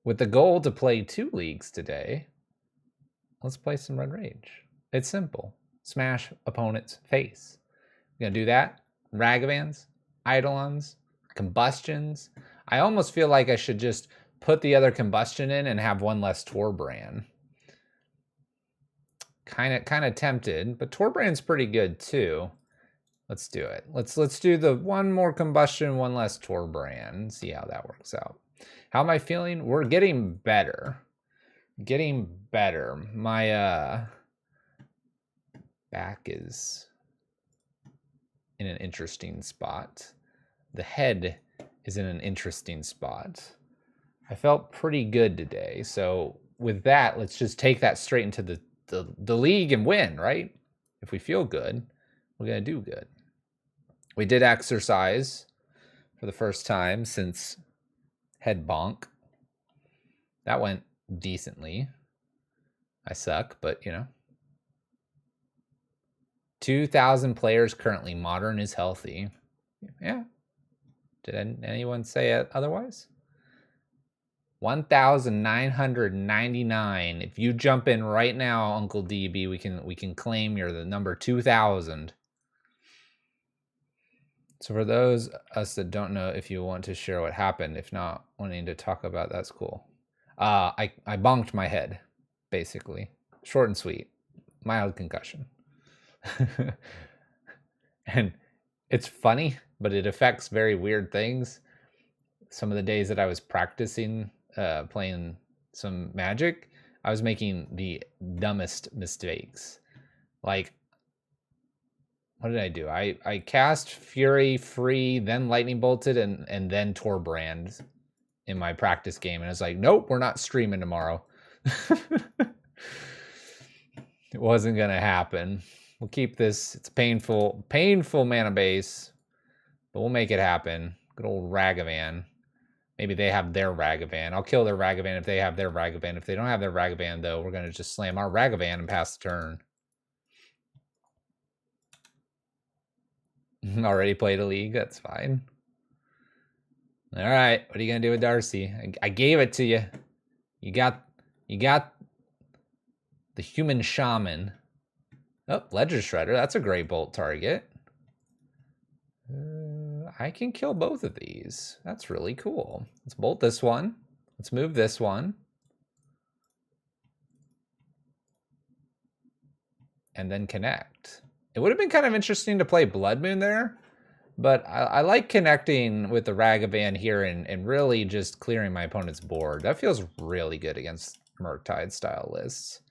with the goal to play 2 leagues today, let's play some Red Rage. It's simple. Smash opponent's face. We're gonna do that. Ragavans, Eidolons, Combustions. I almost feel like I should just put the other Combustion in and have one less Torbran. Kind of tempted, but Torbrand's pretty good too. Let's do it. Let's do the one more Combustion, one less Torbran. See how that works out. How am I feeling? We're getting better. Getting better. My back is in an interesting spot. The head is in an interesting spot. I felt pretty good today. So with that, let's just take that straight into the league and win, right? If we feel good, we're going to do good. We did exercise for the first time since head bonk. That went decently. I suck, but you know. 2,000 players currently. Modern is healthy. Yeah. Did anyone say it otherwise? 1,999. If you jump in right now, Uncle DB, we can claim you're the number 2,000. So for those us that don't know, if you want to share what happened, if not wanting to talk about, that's cool. I bonked my head, basically. Short and sweet. Mild concussion. And it's funny, but it affects very weird things. Some of the days that I was practicing playing some Magic, I was making the dumbest mistakes. Like, what did I do? I cast Fury free, then Lightning Bolted, and then Torbrand in my practice game. And I was like, nope, we're not streaming tomorrow. It wasn't going to happen. We'll keep this. It's painful mana base, but we'll make it happen. Good old Ragavan. Maybe they have their Ragavan. I'll kill their Ragavan if they have their Ragavan. If they don't have their Ragavan, though, we're going to just slam our Ragavan and pass the turn. Already played a league? That's fine. All right. What are you going to do with Darcy? I gave it to you. You got the human shaman. Oh, Ledger Shredder. That's a great bolt target. I can kill both of these. That's really cool. Let's bolt this one. Let's move this one. And then connect. It would have been kind of interesting to play Blood Moon there, but I like connecting with the Ragavan here and really just clearing my opponent's board. That feels really good against Murktide style lists.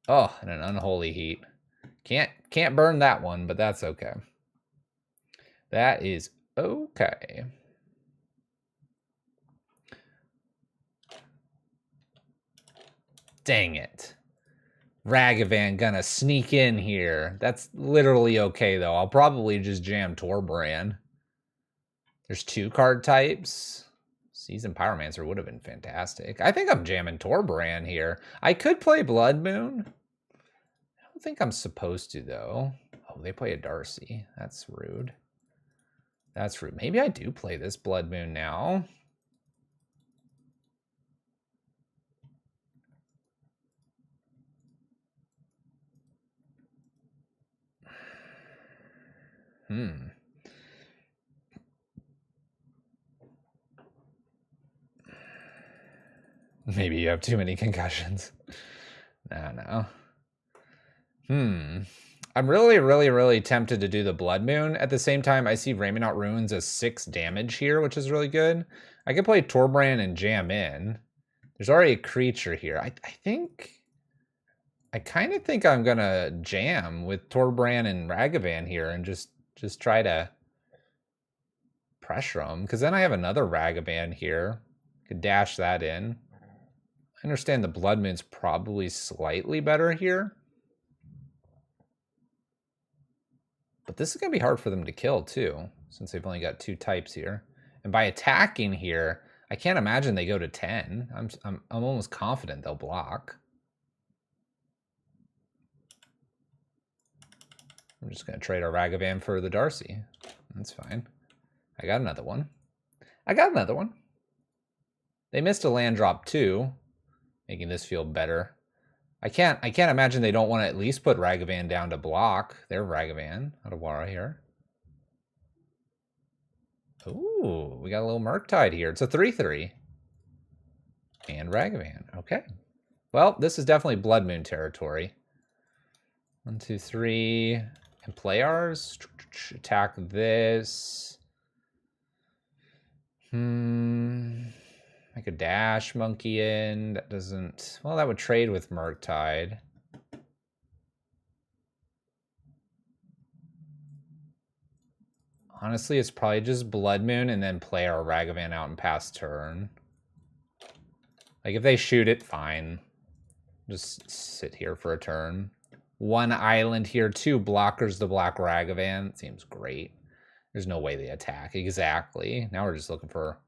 Oh, and an Unholy Heat. Can't burn that one, but that's okay. That is okay. Dang it. Ragavan gonna sneak in here. That's literally okay, though. I'll probably just jam Torbran. There's 2 card types. Seasoned Pyromancer would have been fantastic. I think I'm jamming Torbran here. I could play Blood Moon. I don't think I'm supposed to, though. Oh, they play a Darcy. That's rude. That's rude. Maybe I do play this Blood Moon now. Maybe you have too many concussions. No. I'm really tempted to do the Blood Moon. At the same time, I see Raymond Runes as 6 damage here, which is really good. I could play Torbran and jam in. There's already a creature here. I kind of think I'm gonna jam with Torbran and Ragavan here and just try to pressure them, because then I have another Ragavan here. Could dash that in. I understand the Blood Moon's probably slightly better here. But this is going to be hard for them to kill, too, since they've only got 2 types here. And by attacking here, I can't imagine they go to 10. I'm almost confident they'll block. I'm just going to trade our Ragavan for the Darcy. That's fine. I got another one. They missed a land drop too, making this feel better. I can't imagine they don't want to at least put Ragavan down to block. They're Ragavan, Otawara here. Ooh, we got a little Murktide here. It's a 3/3. And Ragavan. Okay. Well, this is definitely Blood Moon territory. 1, 2, 3. And play ours. Attack this. Make a dash monkey in. That doesn't... Well, that would trade with Murktide. Honestly, it's probably just Blood Moon and then play our Ragavan out and pass turn. Like, if they shoot it, fine. Just sit here for a turn. 1 island here, 2 blockers to block Ragavan. Seems great. There's no way they attack. Exactly. Now we're just looking for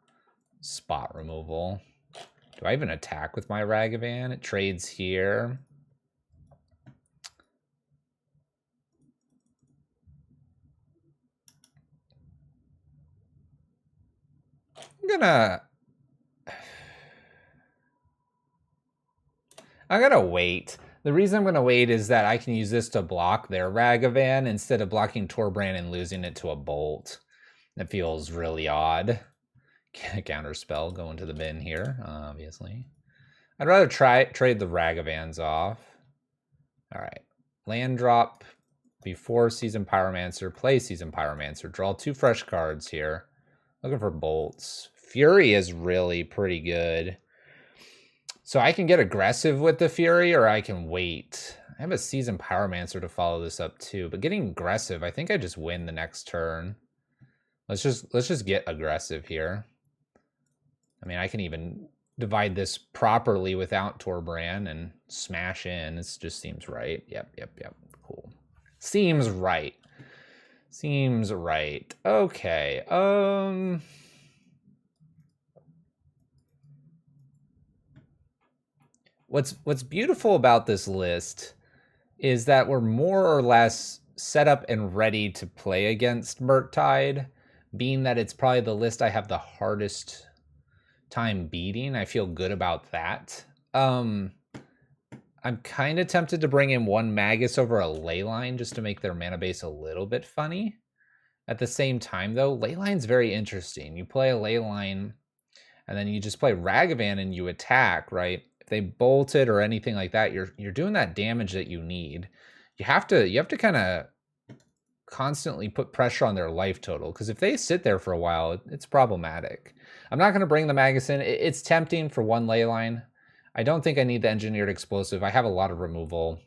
spot removal. Do I even attack with my Ragavan? It trades here. I'm gonna wait. The reason I'm gonna wait is that I can use this to block their Ragavan instead of blocking Torbran and losing it to a bolt. That feels really odd. Counterspell going to the bin here, obviously. I'd rather trade the Ragavans off. All right, land drop before Season Pyromancer, play Season Pyromancer, draw 2 fresh cards here. Looking for bolts. Fury is really pretty good. So I can get aggressive with the Fury or I can wait. I have a Season Pyromancer to follow this up too, but getting aggressive, I think I just win the next turn. Let's just get aggressive here. I mean, I can even divide this properly without Torbran and smash in. This just seems right. Yep. Cool. Seems right. Seems right. Okay. What's beautiful about this list is that we're more or less set up and ready to play against Murktide, being that it's probably the list I have the hardest time beating. I feel good about that. I'm kind of tempted to bring in 1 Magus over a Leyline just to make their mana base a little bit funny. At the same time, though, Leyline's very interesting. You play a Leyline, and then you just play Ragavan and you attack, right? If they bolted or anything like that, you're doing that damage that you need. You have to kind of constantly put pressure on their life total, because if they sit there for a while, it's problematic. I'm not going to bring the Magus in. It's tempting for 1 Leyline. I don't think I need the Engineered Explosive. I have a lot of removal.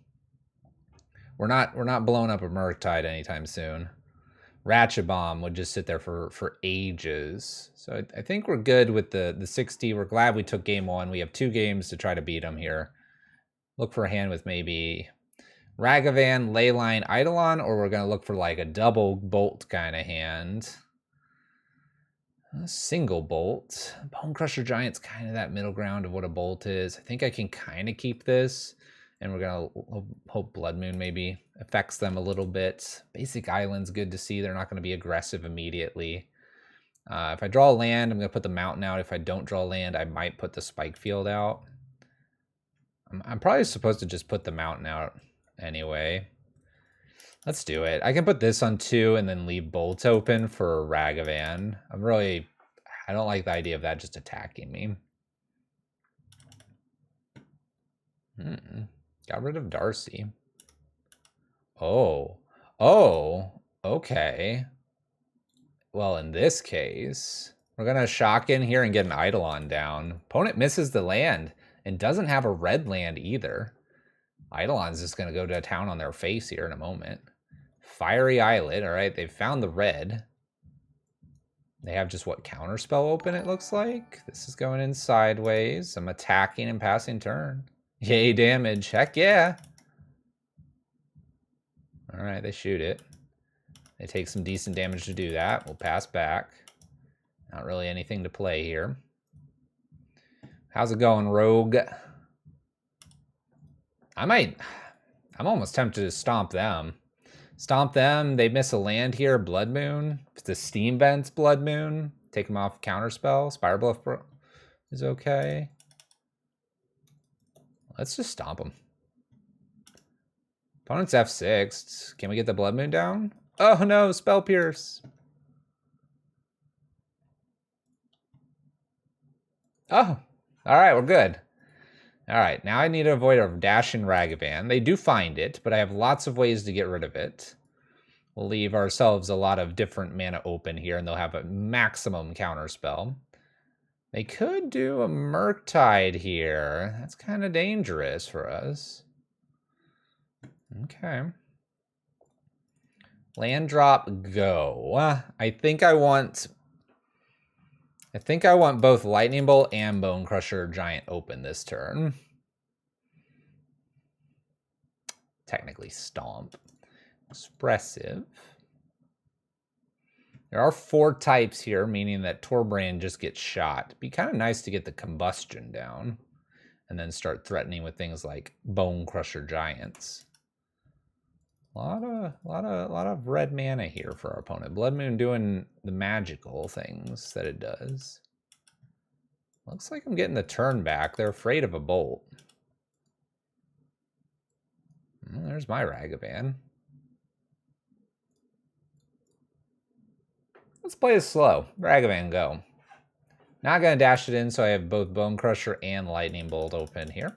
We're not blowing up a Murktide anytime soon. Ratchet Bomb would just sit there for ages. So I think we're good with the 60. We're glad we took game 1. We have 2 games to try to beat them here. Look for a hand with maybe Ragavan, Leyline, Eidolon, or we're going to look for like a double bolt kind of hand. A single bolt. Bonecrusher Giant's kind of that middle ground of what a bolt is. I think I can kind of keep this. And we're going to hope Blood Moon maybe affects them a little bit. Basic Island's good to see. They're not going to be aggressive immediately. If I draw a land, I'm going to put the Mountain out. If I don't draw land, I might put the Spike Field out. I'm probably supposed to just put the Mountain out anyway. Let's do it. I can put this on 2 and then leave bolts open for Ragavan. I don't like the idea of that just attacking me. Got rid of Darcy. Oh, okay. Well, in this case, we're going to shock in here and get an Eidolon down. Opponent misses the land and doesn't have a red land either. Eidolon's just going to go to town on their face here in a moment. Fiery Islet. All right, they've found the red. They have just what, Counterspell open, it looks like. This is going in sideways. I'm attacking and passing turn. Yay, damage. Heck yeah. All right, they shoot it. They take some decent damage to do that. We'll pass back. Not really anything to play here. How's it going, Rogue? I'm almost tempted to stomp them. Stomp them. They miss a land here. Blood Moon. It's the Steam Vents Blood Moon. Take them off Counterspell. Spire Bluff is okay. Let's just stomp him. Opponent's F6. Can we get the Blood Moon down? Oh no, Spell Pierce. Oh, all right, we're good. All right, now I need to avoid a Dashing Ragavan. They do find it, but I have lots of ways to get rid of it. We'll leave ourselves a lot of different mana open here, and they'll have a maximum counterspell. They could do a Murktide here. That's kind of dangerous for us. Okay. Land drop, go. I think I want both Lightning Bolt and Bone Crusher Giant open this turn. Technically Stomp. Expressive. There are 4 types here, meaning that Torbrand just gets shot. It'd be kind of nice to get the Combustion down and then start threatening with things like Bone Crusher Giants. A lot of red mana here for our opponent. Blood Moon doing the magical things that it does. Looks like I'm getting the turn back. They're afraid of a bolt. Well, there's my Ragavan. Let's play it slow. Ragavan, go. Not going to dash it in, so I have both Bone Crusher and Lightning Bolt open here.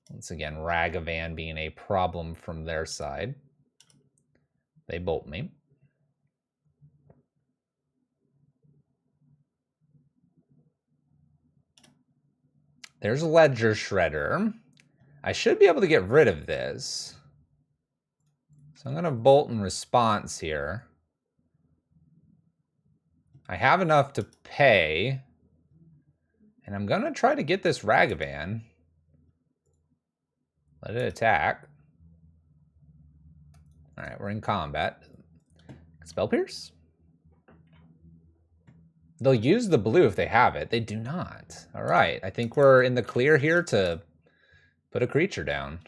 Once again, Ragavan being a problem from their side. They bolt me. There's a Ledger Shredder. I should be able to get rid of this. So I'm going to bolt in response here. I have enough to pay. And I'm going to try to get this Ragavan. Let it attack. All right, we're in combat. Spell Pierce? They'll use the blue if they have it. They do not. All right, I think we're in the clear here to put a creature down.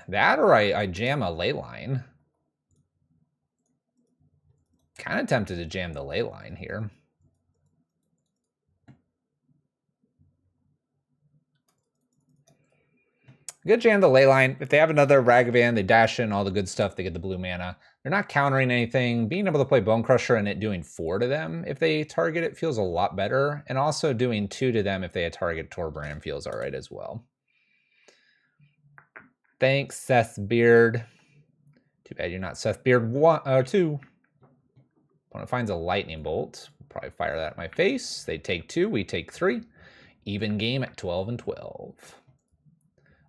That or I jam a Leyline. Kind of tempted to jam the Leyline here. Good jam the Leyline. If they have another Ragavan, they dash in all the good stuff. They get the blue mana. They're not countering anything. Being able to play Bone Crusher and it doing 4 to them if they target it feels a lot better. And also doing 2 to them if they target Torbrand feels all right as well. Thanks, Seth Beard. Too bad you're not Seth Beard 2. Opponent finds a Lightning Bolt. We'll probably fire that at my face. They take 2, we take 3. Even game at 12 and 12.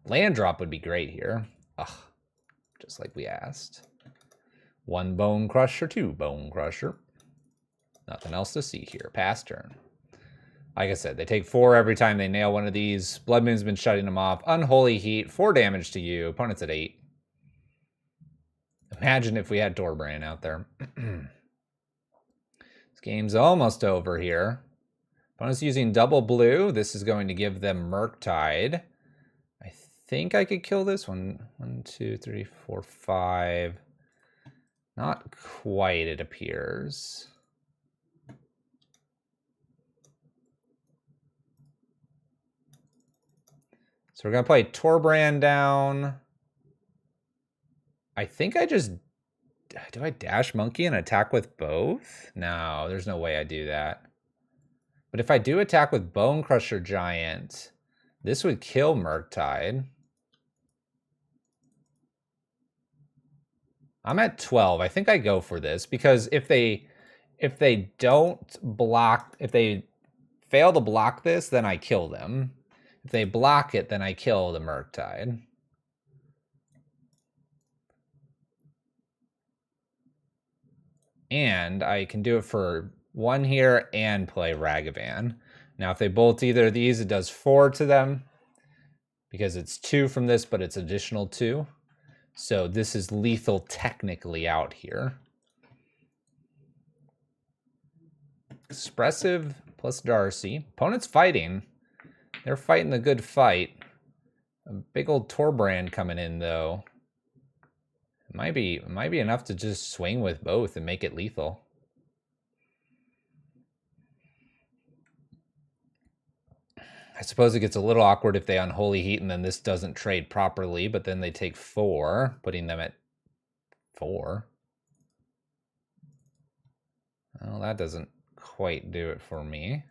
Land drop would be great here. Ugh, just like we asked. 1 Bone Crusher, 2 Bone Crusher. Nothing else to see here. Pass turn. Like I said, they take 4 every time they nail one of these. Blood Moon's been shutting them off. Unholy Heat, 4 damage to you. Opponent's at 8. Imagine if we had Torbrand out there. This game's almost over here. Opponent's using double blue. This is going to give them Murktide. I think I could kill this one. 1, 2, 3, 4, 5. Not quite, it appears. So we're going to play Torbrand down. I think I just... Do I Dash Monkey and attack with both? No, there's no way I do that. But if I do attack with Bone Crusher Giant, this would kill Murktide. I'm at 12. I think I go for this because if they don't block, if they fail to block this, then I kill them. If they block it, then I kill the Murktide. And I can do it for 1 here and play Ragavan. Now, if they bolt either of these, it does 4 to them because it's 2 from this, but it's additional 2. So this is lethal technically out here. Expressive plus Darcy. Opponent's fighting. They're fighting the good fight. A big old Torbrand coming in, though. It might be enough to just swing with both and make it lethal. I suppose it gets a little awkward if they Unholy Heat and then this doesn't trade properly, but then they take 4, putting them at 4. Well, that doesn't quite do it for me.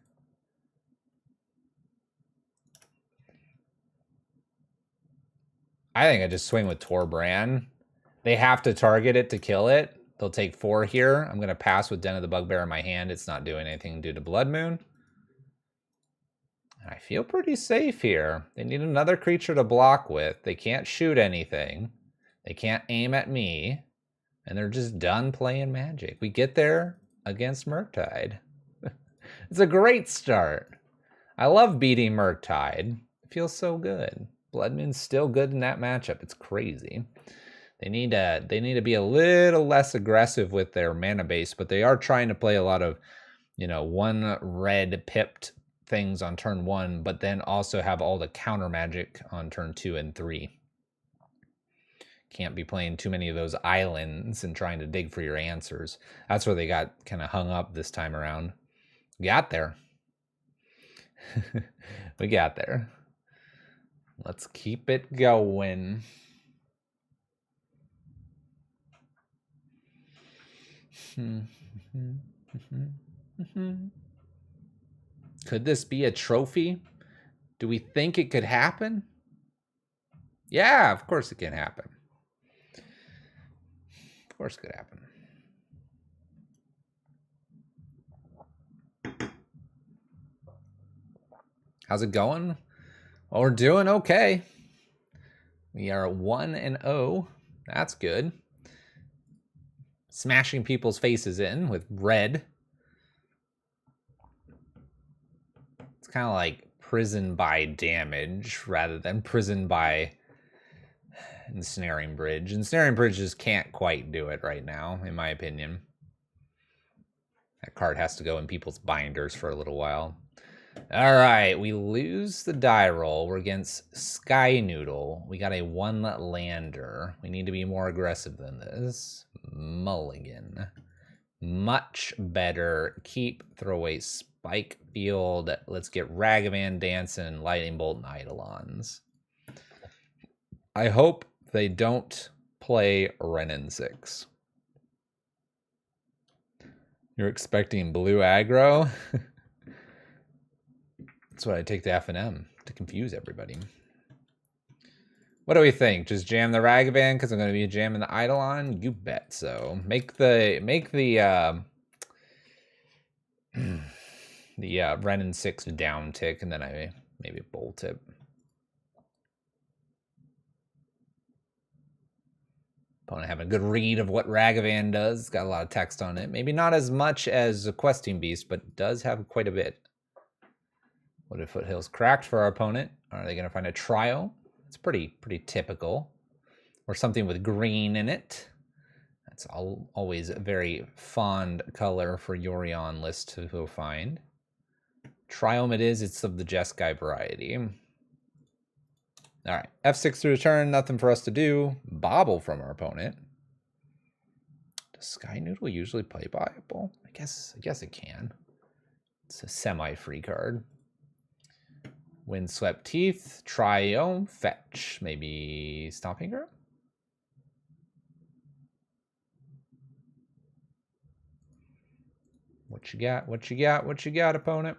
I think I just swing with Torbran. They have to target it to kill it. They'll take 4 here. I'm going to pass with Den of the Bugbear in my hand. It's not doing anything due to Blood Moon. I feel pretty safe here. They need another creature to block with. They can't shoot anything. They can't aim at me. And they're just done playing Magic. We get there against Murktide. It's a great start. I love beating Murktide. It feels so good. Blood Moon's still good in that matchup. It's crazy. They need to be a little less aggressive with their mana base, but they are trying to play a lot of, you know, 1 red pipped things on turn 1, but then also have all the counter magic on turn 2 and 3. Can't be playing too many of those islands and trying to dig for your answers. That's where they got kind of hung up this time around. Got there. We got there. Let's keep it going. Could this be a trophy? Do we think it could happen? Yeah, of course it can happen. Of course it could happen. How's it going? Well, we're doing okay. We are 1-0. That's good. Smashing people's faces in with red. It's kind of like prison by damage rather than prison by Ensnaring Bridge. Ensnaring Bridge just can't quite do it right now, in my opinion. That card has to go in people's binders for a little while. All right, we lose the die roll. We're against Sky Noodle. We got a 1-lander. We need to be more aggressive than this. Mulligan. Much better. Keep, throw away Spike Field. Let's get Ragavan, Dancing, Lightning Bolt, and Eidolons. I hope they don't play Renin 6. You're expecting blue aggro? That's what I take the F&M, to confuse everybody. What do we think? Just jam the Ragavan because I'm going to be jamming the Eidolon? You bet so. Make the Renin 6 down tick, and then I maybe bolt it. Opponent having a good read of what Ragavan does. It's got a lot of text on it. Maybe not as much as a Questing Beast, but does have quite a bit. What if Foothills cracked for our opponent? Are they going to find a trio? It's pretty typical. Or something with green in it. That's always a very fond color for Yorion list to go find. Triome it is. It's of the Jeskai variety. All right. F6 to return. Nothing for us to do. Bobble from our opponent. Does Sky Noodle usually play Bobble? I guess it can. It's a semi-free card. Windswept Teeth, Triome, Fetch, maybe Stomping Ground? What you got? What you got? What you got, opponent?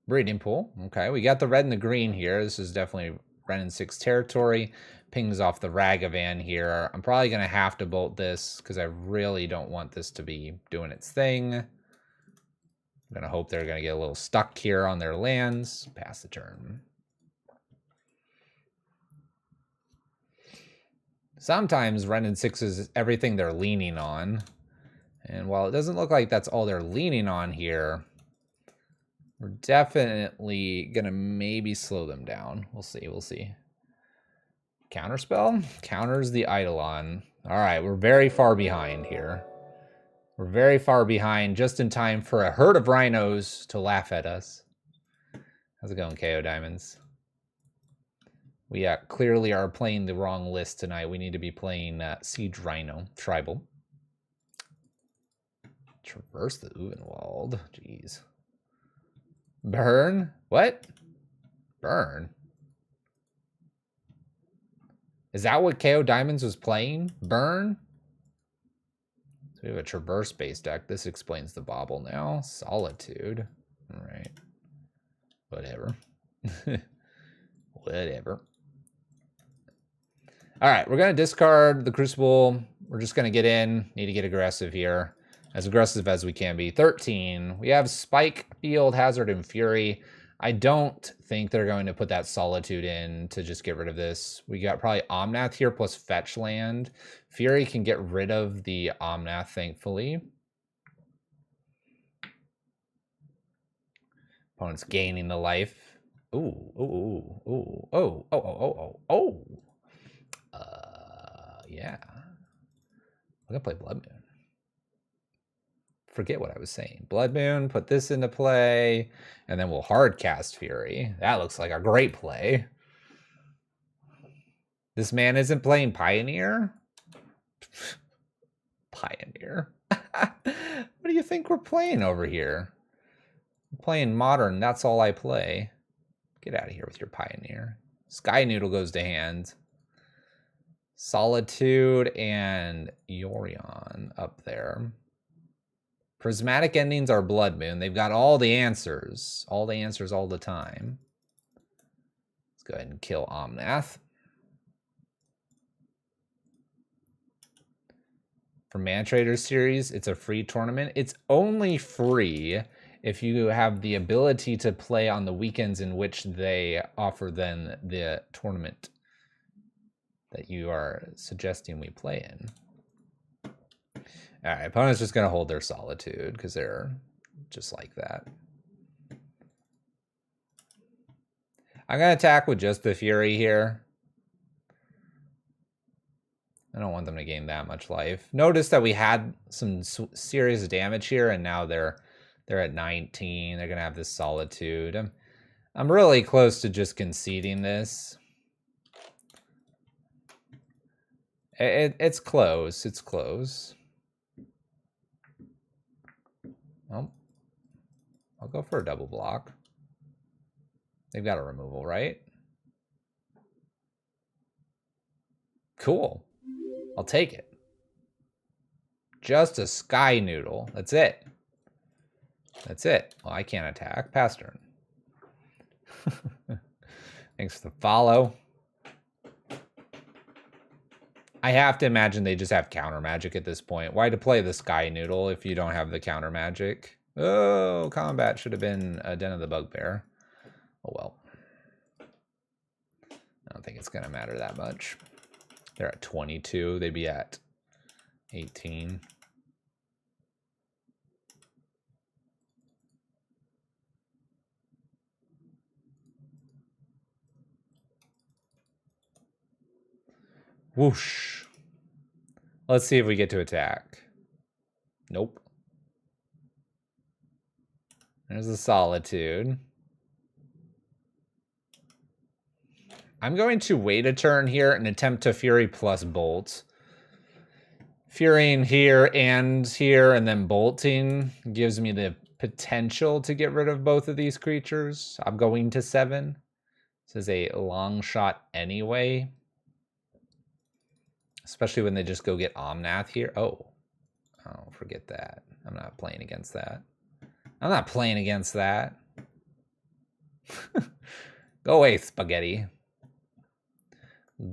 Breeding Pool. Okay, we got the red and the green here. This is definitely Renin 6 territory. Pings off the Ragavan here. I'm probably going to have to bolt this because I really don't want this to be doing its thing. I'm going to hope they're going to get a little stuck here on their lands. Pass the turn. Sometimes Renin 6 is everything they're leaning on. And while it doesn't look like that's all they're leaning on here, we're definitely going to maybe slow them down. We'll see. We'll see. Counterspell? Counters the Eidolon. All right, we're very far behind here. We're very far behind, just in time for a herd of rhinos to laugh at us. How's it going, KO Diamonds? We clearly are playing the wrong list tonight. We need to be playing Siege Rhino, Tribal. Traverse the Uvenwald. Jeez. Burn? What? Burn? Is that what KO Diamonds was playing? Burn? So we have a Traverse-based deck. This explains the bobble now. Solitude. All right. Whatever. Whatever. All right, we're going to discard the Crucible. We're just going to get in. Need to get aggressive here. As aggressive as we can be. 13. We have Spike, Field, Hazard, and Fury. I don't think they're going to put that Solitude in to just get rid of this. We got probably Omnath here plus Fetch Land. Fury can get rid of the Omnath, thankfully. Opponent's gaining the life. Ooh, ooh, ooh, ooh, oh, oh, oh, oh, oh. Yeah. I'm gonna play Blood Moon. Forget what I was saying. Blood Moon, put this into play, and then we'll hard cast Fury. That looks like a great play. This man isn't playing Pioneer? Pioneer. What do you think we're playing over here? I'm playing Modern, that's all I play. Get out of here with your Pioneer. Sky Noodle goes to hand. Solitude and Yorion up there. Prismatic Endings are Blood Moon. They've got all the answers. All the answers all the time. Let's go ahead and kill Omnath. For Man Traders series, it's a free tournament. It's only free if you have the ability to play on the weekends in which they offer then the tournament that you are suggesting we play in. All right, opponent's just going to hold their Solitude because they're just like that. I'm going to attack with just the Fury here. I don't want them to gain that much life. Notice that we had some serious damage here, and now they're at 19. They're going to have this Solitude. I'm really close to just conceding this. It's close. It's close. Well, I'll go for a double block. They've got a removal, right? Cool. I'll take it. Just a Sky Noodle. That's it. That's it. Well, I can't attack. Pass turn. Thanks for the follow. I have to imagine they just have counter magic at this point. Why to play the Sky Noodle if you don't have the counter magic? Oh, combat should have been a Den of the Bugbear. Oh well. I don't think it's going to matter that much. They're at 22. They'd be at 18. Whoosh. Let's see if we get to attack. Nope. There's a Solitude. I'm going to wait a turn here and attempt to Fury plus Bolt. Furying here, and then bolting gives me the potential to get rid of both of these creatures. I'm going to 7. This is a long shot anyway. Especially when they just go get Omnath here. Oh, forget that. I'm not playing against that. I'm not playing against that. Go away, spaghetti.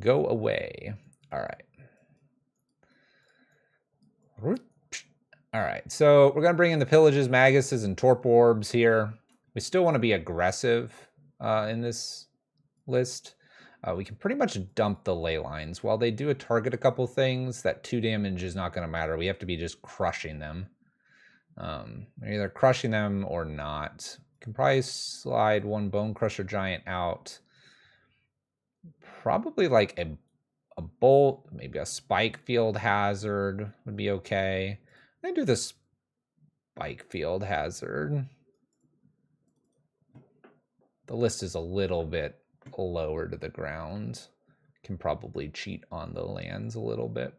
Go away. All right. All right, so we're going to bring in the Pillages, Maguses, and Torp Orbs here. We still want to be aggressive in this list. We can pretty much dump the Ley Lines. While they do target a couple things, that 2 damage is not going to matter. We have to be just crushing them. Either crushing them or not. Can probably slide 1 Bone Crusher Giant out. Probably like a Bolt, maybe a Spike Field Hazard would be okay. I'm going to do the Spike Field Hazard. The list is a little bit lower to the ground. Can probably cheat on the lands a little bit.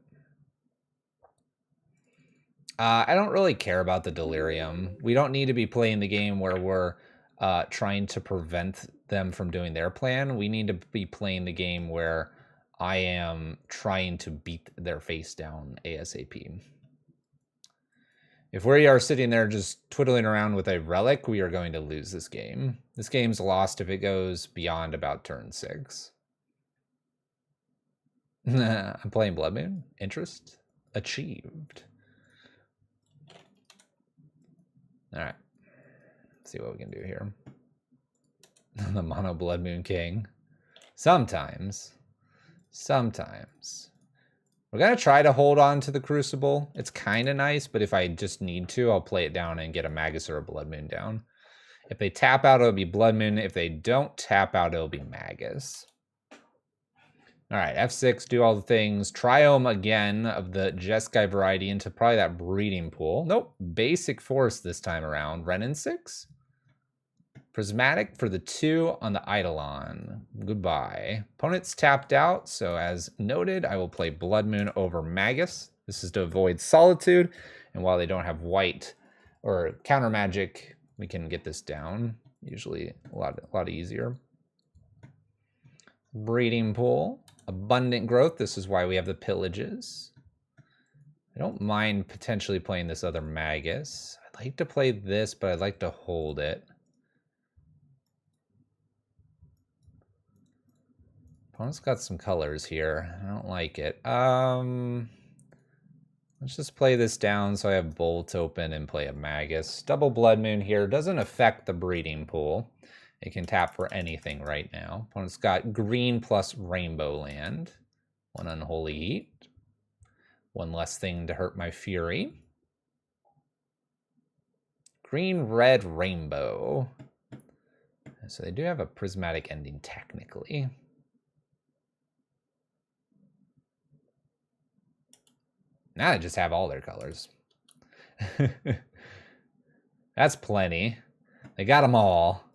I don't really care about the Delirium. We don't need to be playing the game where we're trying to prevent them from doing their plan. We need to be playing the game where I am trying to beat their face down ASAP. If we are sitting there just twiddling around with a relic, we are going to lose this game. This game's lost if it goes beyond about turn 6. I'm playing Blood Moon. Interest achieved. All right. Let's see what we can do here. The Mono Blood Moon King. Sometimes. We're going to try to hold on to the Crucible. It's kind of nice, but if I just need to, I'll play it down and get a Magus or a Blood Moon down. If they tap out, it'll be Blood Moon. If they don't tap out, it'll be Magus. All right, F6, do all the things. Triome again of the Jeskai variety into probably that breeding pool. Nope, basic force this time around. Renin 6. Prismatic for the 2 on the Eidolon. Goodbye. Opponent's tapped out, so as noted, I will play Blood Moon over Magus. This is to avoid Solitude, and while they don't have white or counter magic, we can get this down. Usually a lot easier. Breeding pool. Abundant growth. This is why we have the pillages. I don't mind potentially playing this other Magus. I'd like to play this, but I'd like to hold it. Opponent's got some colors here. I don't like it. Let's just play this down so I have Bolt open and play a Magus. Double Blood Moon here. Doesn't affect the breeding pool. It can tap for anything right now. Opponent's got green plus Rainbow Land. 1 Unholy Heat. 1 less thing to hurt my Fury. Green, red, rainbow. So they do have a prismatic ending technically. Now they just have all their colors. That's plenty. They got them all.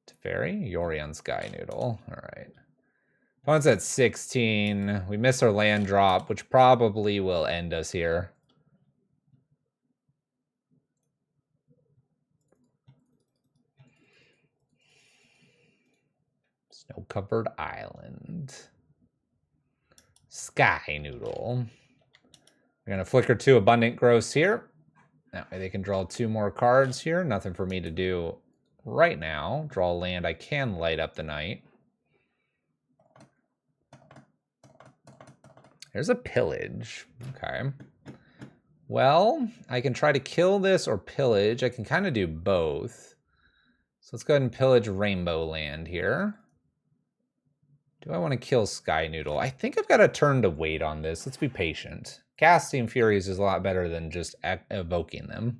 Teferi, Yorion Sky Noodle. All right. Opponent's at 16. We miss our land drop, which probably will end us here. Snow-covered island. Sky Noodle. We're going to flicker 2 Abundant Growths here. That way they can draw 2 more cards here. Nothing for me to do right now. Draw land. I can light up the night. There's a pillage. Okay. Well, I can try to kill this or pillage. I can kind of do both. So let's go ahead and pillage Rainbow Land here. Do I want to kill Sky Noodle? I think I've got a turn to wait on this. Let's be patient. Casting Furies is a lot better than just evoking them.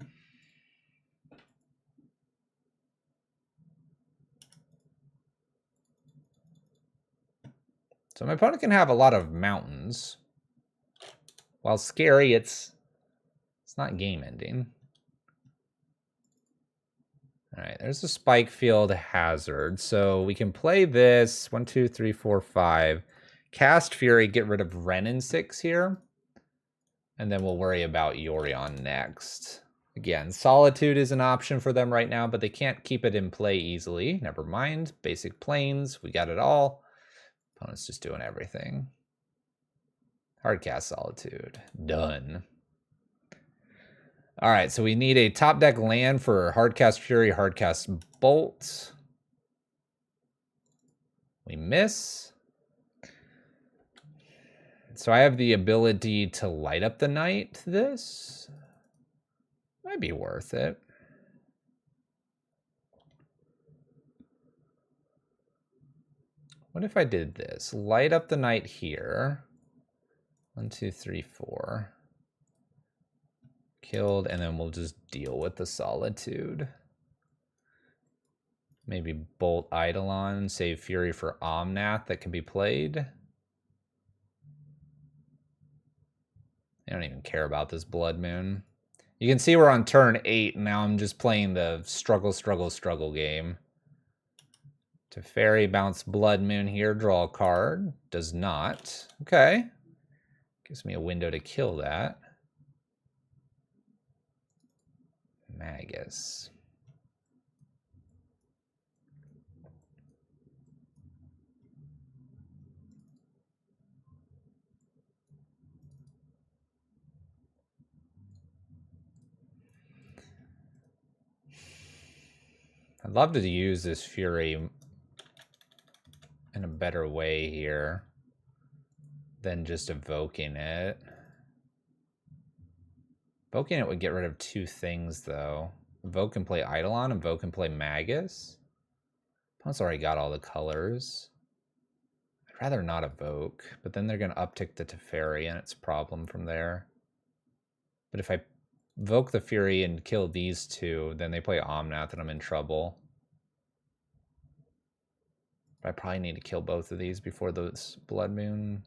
So my opponent can have a lot of mountains. While scary, it's not game ending. All right, there's a Spike Field Hazard. So we can play this 1, 2, 3, 4, 5. Cast Fury, get rid of Renin 6 here. And then we'll worry about Yorion next. Again, Solitude is an option for them right now, but they can't keep it in play easily. Never mind. Basic Plains, we got it all. Opponent's just doing everything. Hardcast Solitude. Done. All right, so we need a top deck land for Hardcast Fury, Hardcast Bolt. We miss. So I have the ability to light up the night. This might be worth it. What if I did this? Light up the night here. 1, 2, 3, 4. Killed, and then we'll just deal with the Solitude. Maybe Bolt Eidolon, save Fury for Omnath that can be played. I don't even care about this Blood Moon. You can see we're on turn 8, and now I'm just playing the struggle game. Teferi, bounce Blood Moon here, draw a card. Does not. Okay. Gives me a window to kill that. Magus. I'd love to use this Fury in a better way here than just evoking it. Evoking it would get rid of two things, though. Evoke and play Eidolon, Evoke and play Magus. Opponent's already got all the colors. I'd rather not evoke, but then they're going to uptick the Teferi, and it's a problem from there. But if I evoke the Fury and kill these two, then they play Omnath, and I'm in trouble. But I probably need to kill both of these before this Blood Moon.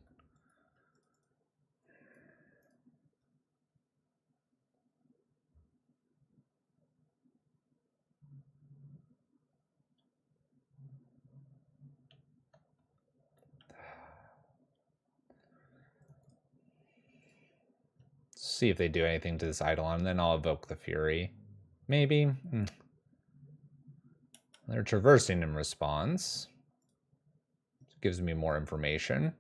See if they do anything to this Eidolon, then I'll evoke the Fury. Maybe. They're traversing in response. Gives me more information.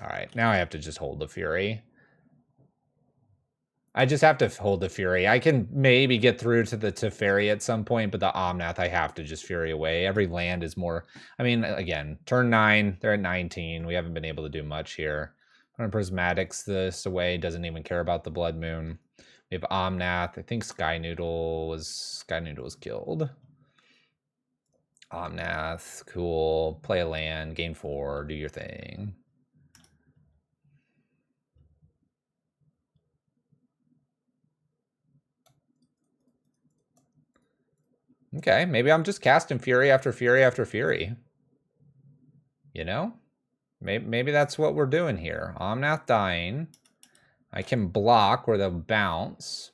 All right, now I have to just hold the Fury. I just have to hold the Fury. I can maybe get through to the Teferi at some point, but the Omnath, I have to just Fury away. Every land is more... I mean, again, turn 9, they're at 19. We haven't been able to do much here. When Prismatics this away, doesn't even care about the Blood Moon. We have Omnath. I think Sky Noodle was killed. Omnath, cool. Play a land, gain 4, do your thing. Okay, maybe I'm just casting Fury after Fury after Fury. You know? Maybe that's what we're doing here. Omnath dying. I can block where they'll bounce.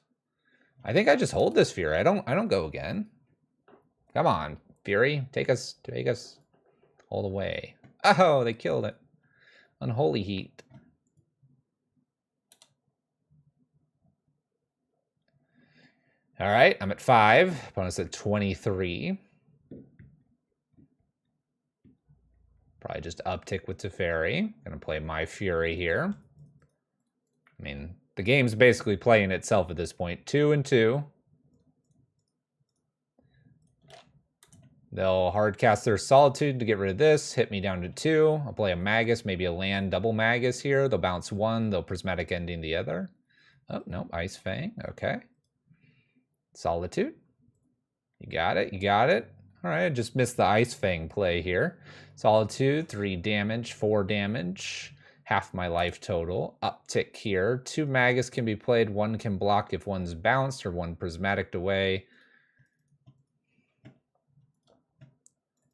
I think I just hold this Fury. I don't go again. Come on, Fury. Take us all the way. Oh, they killed it. Unholy Heat. All right, I'm at 5. Opponent's at 23. Probably just uptick with Teferi. Gonna play my Fury here. I mean, the game's basically playing itself at this point. 2 and 2. They'll hard cast their Solitude to get rid of this. Hit me down to 2. I'll play a Magus, maybe a land double Magus here. They'll bounce 1. They'll Prismatic Ending the other. Oh, no, Ice Fang. Okay. Solitude. You got it. You got it. All right, I just missed the Ice Fang play here. Solitude, 3 damage, 4 damage. Half my life total. Uptick here. 2 Magus can be played. 1 can block if one's bounced or 1 Prismatic'd away.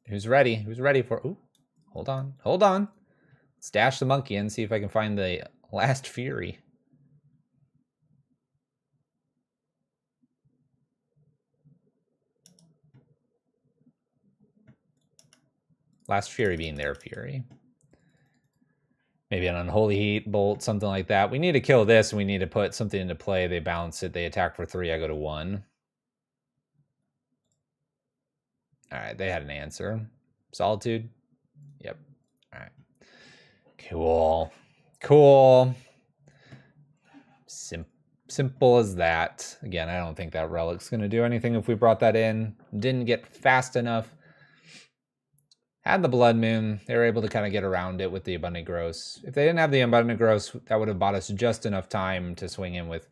Who's ready? Who's ready for... Ooh, hold on. Hold on. Let's dash the monkey in, see if I can find the last Fury. Last Fury being their Fury. Maybe an Unholy Heat, Bolt, something like that. We need to kill this, and we need to put something into play. They bounce it. They attack for 3. I go to 1. All right, they had an answer. Solitude? Yep. All right. Cool. Cool. Simple as that. Again, I don't think that Relic's going to do anything if we brought that in. Didn't get fast enough. Had the Blood Moon. They were able to kind of get around it with the Abundant Gross. If they didn't have the Abundant Gross, that would have bought us just enough time to swing in with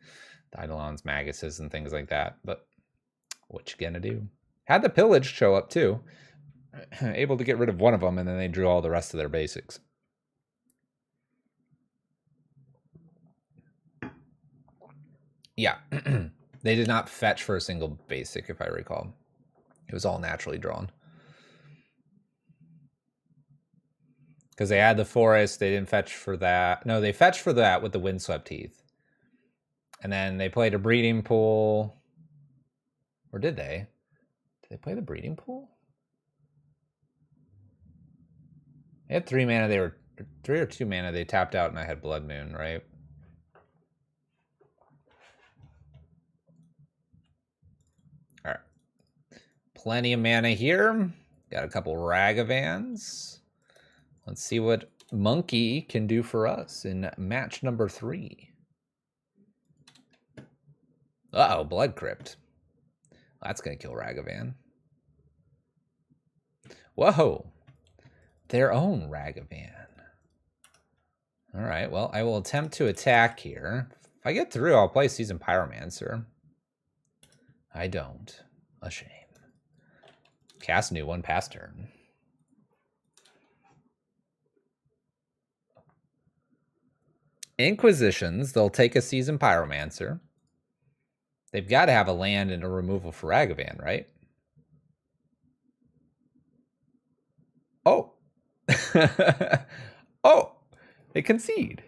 the Eidolons, Maguses, and things like that. But what you gonna do? Had the Pillage show up too. Able to get rid of one of them, and then they drew all the rest of their basics. Yeah. They did not fetch for a single basic, if I recall. It was all naturally drawn. Because they had the Forest, they didn't fetch for that. No, they fetched for that with the Windswept Heath. And then they played a Breeding Pool. Or did they? Did they play the Breeding Pool? They had 3 mana, they were 3 or 2 mana, they tapped out and I had Blood Moon, right? plenty of mana here. Got a couple Ragavans. Let's see what Monkey can do for us in match number 3. Uh-oh, Blood Crypt. That's going to kill Ragavan. Whoa. Their own Ragavan. All right, well, I will attempt to attack here. If I get through, I'll play Seasoned Pyromancer. I don't. A shame. Cast a new one, pass turn. Inquisitions, they'll take a Seasoned Pyromancer. They've got to have a land and a removal for Ragavan, right? Oh. Oh, they concede.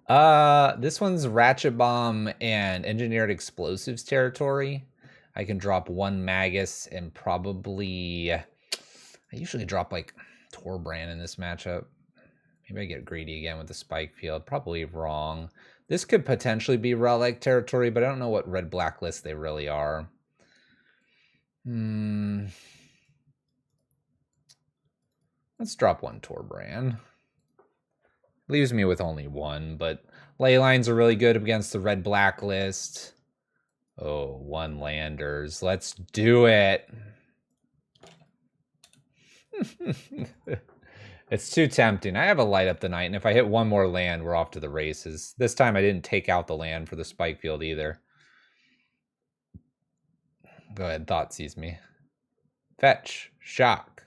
This one's Ratchet Bomb and Engineered Explosives territory. I can drop 1 Magus and probably... I usually drop like Torbrand in this matchup. Maybe I get greedy again with the Spike Field. Probably wrong. This could potentially be Relic territory, but I don't know what red blacklist they really are. Let's drop 1 Torbrand. Leaves me with only 1, but Leylines are really good against the red blacklist. Oh, 1 Landers. Let's do it. It's too tempting. I have a Light Up the Night, and if I hit 1 more land, we're off to the races. This time I didn't take out the land for the Spike Field either. Go ahead, Thoughtseize me. Fetch. Shock.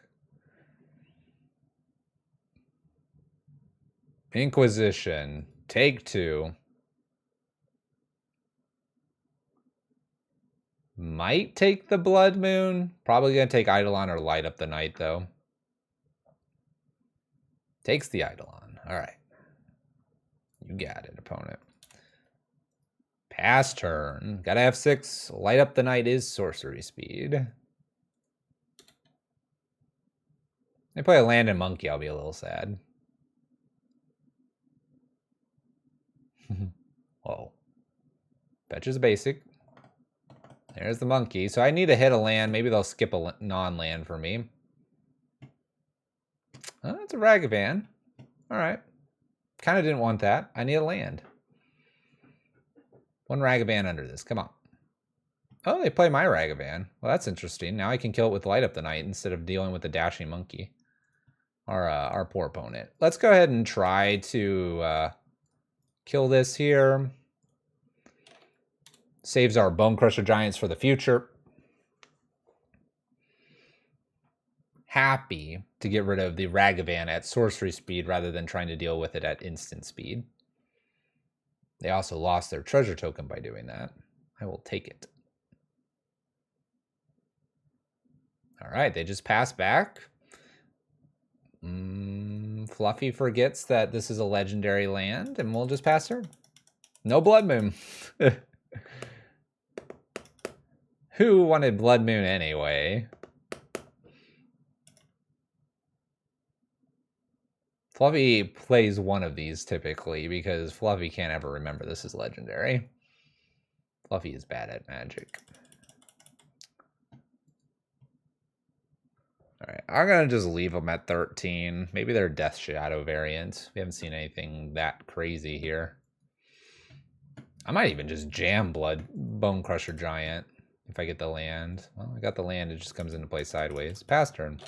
Inquisition. Take 2. Might take the Blood Moon. Probably going to take Eidolon or Light Up the Night, though. Takes the Eidolon. All right. You got it, opponent. Pass turn. Gotta have 6. Light Up the Night is sorcery speed. They play a land and monkey, I'll be a little sad. Whoa. Fetch is basic. There's the monkey. So I need to hit a land. Maybe they'll skip a non-land for me. Oh, it's a Ragavan. All right. Kind of didn't want that. I need a land. 1 Ragavan under this. Come on. Oh, they play my Ragavan. Well, that's interesting. Now I can kill it with Light Up the Night instead of dealing with the dashing monkey. Our poor opponent. Let's go ahead and try to kill this here. Saves our Bonecrusher Giants for the future. Happy to get rid of the Ragavan at sorcery speed rather than trying to deal with it at instant speed. They also lost their treasure token by doing that. I will take it. All right, they just pass back. Fluffy forgets that this is a legendary land, and we'll just pass her. No Blood Moon. Who wanted Blood Moon anyway? Fluffy plays one of these typically because Fluffy can't ever remember this is legendary. Fluffy is bad at Magic. All right, I'm going to just leave them at 13. Maybe they're Death Shadow variant. We haven't seen anything that crazy here. I might even just jam Bonecrusher Giant if I get the land. Well, I got the land. It just comes into play sideways. Pass turn.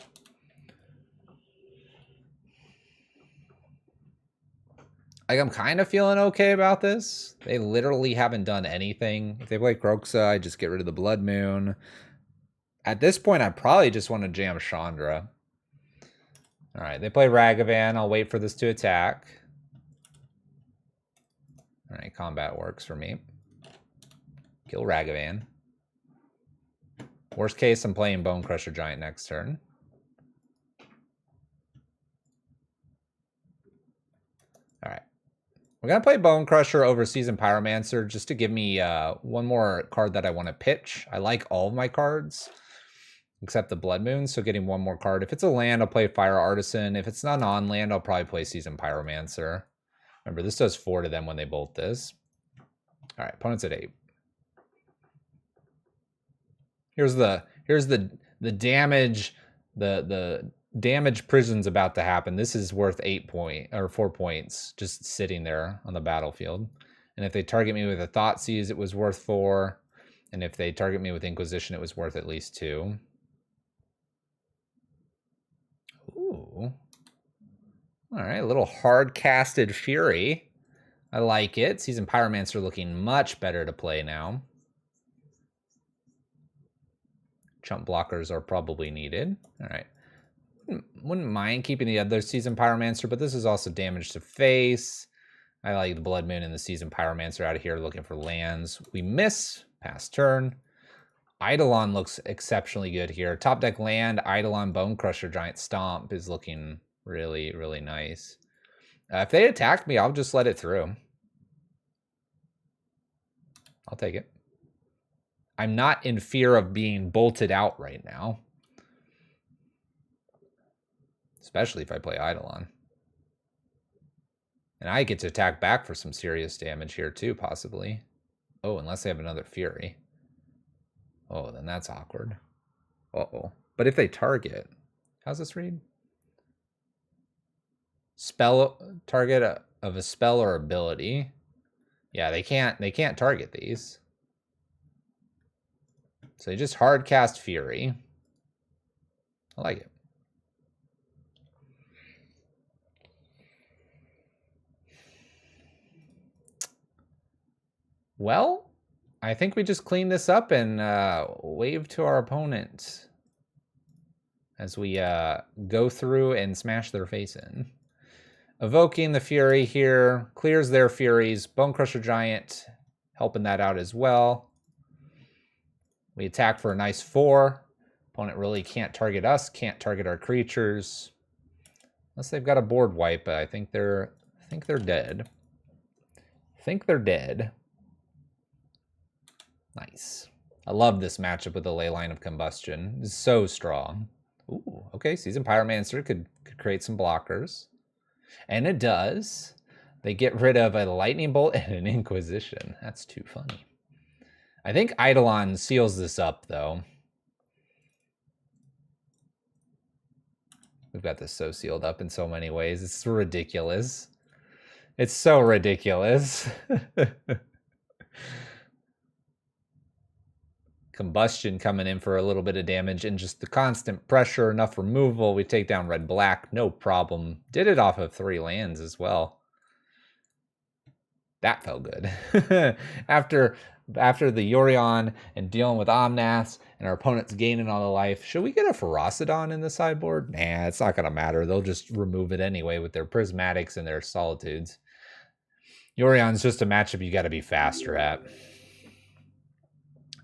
Like, I'm kind of feeling okay about this. They literally haven't done anything. If they play Kroxa, I just get rid of the Blood Moon. At this point, I probably just want to jam Chandra. All right, they play Ragavan. I'll wait for this to attack. All right, combat works for me. Kill Ragavan. Worst case, I'm playing Bonecrusher Giant next turn. All right. We're going to play Bonecrusher over Seasoned Pyromancer just to give me one more card that I want to pitch. I like all of my cards except the Blood Moon, so getting one more card. If it's a land, I'll play Fire Artisan. If it's not on land, I'll probably play Seasoned Pyromancer. Remember, this does 4 to them when they bolt this. All right, opponent's at 8. Here's the the damage, the damage prison's about to happen. This is worth 4 points just sitting there on the battlefield. And if they target me with a Thoughtseize, it was worth 4. And if they target me with Inquisition, it was worth at least 2. Ooh. All right, a little hard-casted Fury. I like it. Seasoned Pyromancer looking much better to play now. Chump blockers are probably needed. All right. Wouldn't mind keeping the other Seasoned Pyromancer, but this is also damage to face. I like the Blood Moon and the Seasoned Pyromancer out of here looking for lands. We miss. Pass turn. Eidolon looks exceptionally good here. Top deck land, Eidolon, Bonecrusher, Giant Stomp is looking really, really nice. If they attack me, I'll just let it through. I'll take it. I'm not in fear of being bolted out right now. Especially if I play Eidolon. And I get to attack back for some serious damage here too, possibly. Oh, unless they have another Fury. Oh, then that's awkward. Uh-oh. But if they target... How's this read? Spell target of a spell or ability. Yeah, they can't target these. So they just hard cast Fury. I like it. Well, I think we just clean this up and wave to our opponent as we go through and smash their face in. Evoking the Fury here clears their Furies. Bonecrusher Giant helping that out as well. We attack for a nice 4. Opponent really can't target us, can't target our creatures. Unless they've got a board wipe, but I think they're dead. I think they're dead. Nice. I love this matchup with the Leyline of Combustion. It's so strong. Ooh, okay. Seasoned Pyromancer could create some blockers. And it does. They get rid of a Lightning Bolt and an Inquisition. That's too funny. I think Eidolon seals this up, though. We've got this so sealed up in so many ways. It's ridiculous. It's so ridiculous. Combustion coming in for a little bit of damage, and just the constant pressure, enough removal. We take down red-black, no problem. Did it off of 3 lands as well. That felt good. After the Yorion and dealing with Omnaths and our opponents gaining all the life, should we get a Ferocidon in the sideboard? Nah, it's not going to matter. They'll just remove it anyway with their Prismatics and their Solitudes. Yorion's just a matchup you got to be faster at.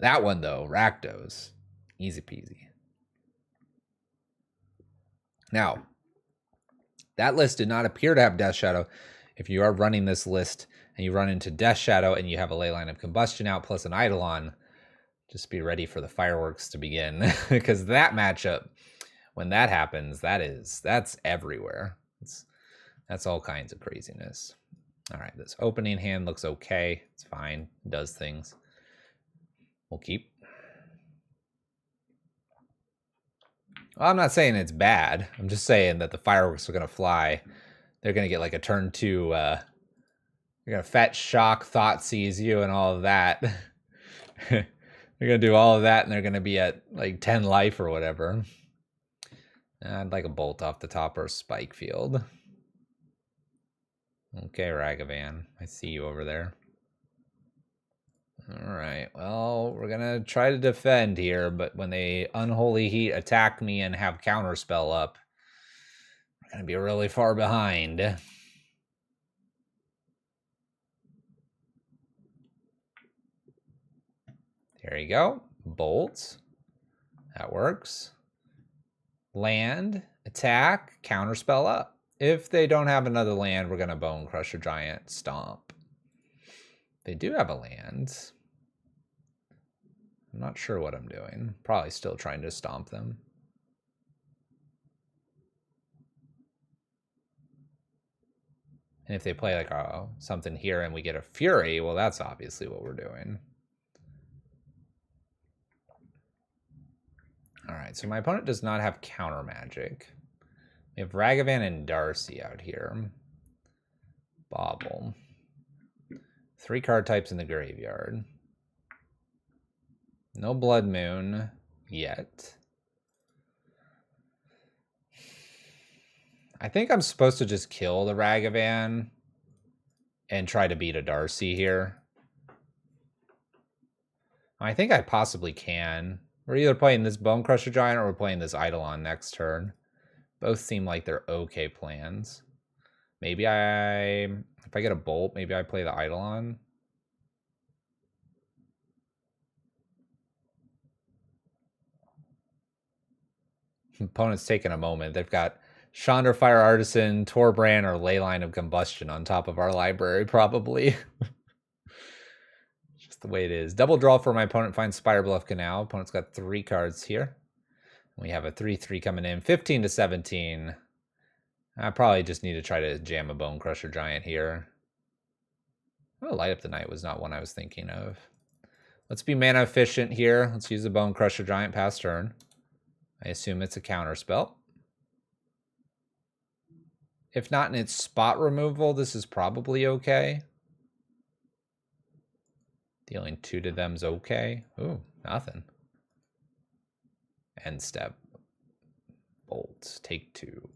That one, though, Rakdos, easy peasy. Now, that list did not appear to have Death Shadow. If you are running this list and you run into Death Shadow and you have a Leyline of Combustion out plus an Eidolon, just be ready for the fireworks to begin. Because that matchup, when that happens, that's everywhere. That's all kinds of craziness. All right, this opening hand looks okay. It's fine. It does things. We'll keep. Well, I'm not saying it's bad. I'm just saying that the fireworks are going to fly. They're going to get like a turn 2. They're going to fetch, shock, Thoughtseize you, and all of that. They're going to do all of that, and they're going to be at like 10 life or whatever. I'd like a bolt off the top or a spike field. Okay, Ragavan. I see you over there. All right, well, we're going to try to defend here, but when they Unholy Heat attack me and have Counterspell up, we're going to be really far behind. There you go. Bolt. That works. Land, attack, Counterspell up. If they don't have another land, we're going to Bonecrusher Giant, Stomp. They do have a land. I'm not sure what I'm doing. Probably still trying to stomp them. And if they play like something here and we get a Fury, well, that's obviously what we're doing. All right, so my opponent does not have counter magic. We have Ragavan and Darcy out here. Bauble. 3 card types in the graveyard. No Blood Moon yet. I think I'm supposed to just kill the Ragavan and try to beat a Darcy here. I think I possibly can. We're either playing this Bonecrusher Giant or we're playing this Eidolon next turn. Both seem like they're okay plans. Maybe if I get a Bolt, maybe I play the Eidolon. Opponent's taking a moment. They've got Chandra Fire Artisan, Torbrand, or Leyline of Combustion on top of our library, probably. Just the way it is. Double draw for my opponent finds Spirebluff Canal. Opponent's got 3 cards here. We have a 3/3 coming in. 15 to 17. I probably just need to try to jam a Bonecrusher Giant here. Oh, Light Up the Night was not one I was thinking of. Let's be mana efficient here. Let's use the Bonecrusher Giant past turn. I assume it's a counter spell. If not in its spot removal, this is probably okay. Dealing 2 to them's okay. Ooh, nothing. End step. Bolt. Take 2.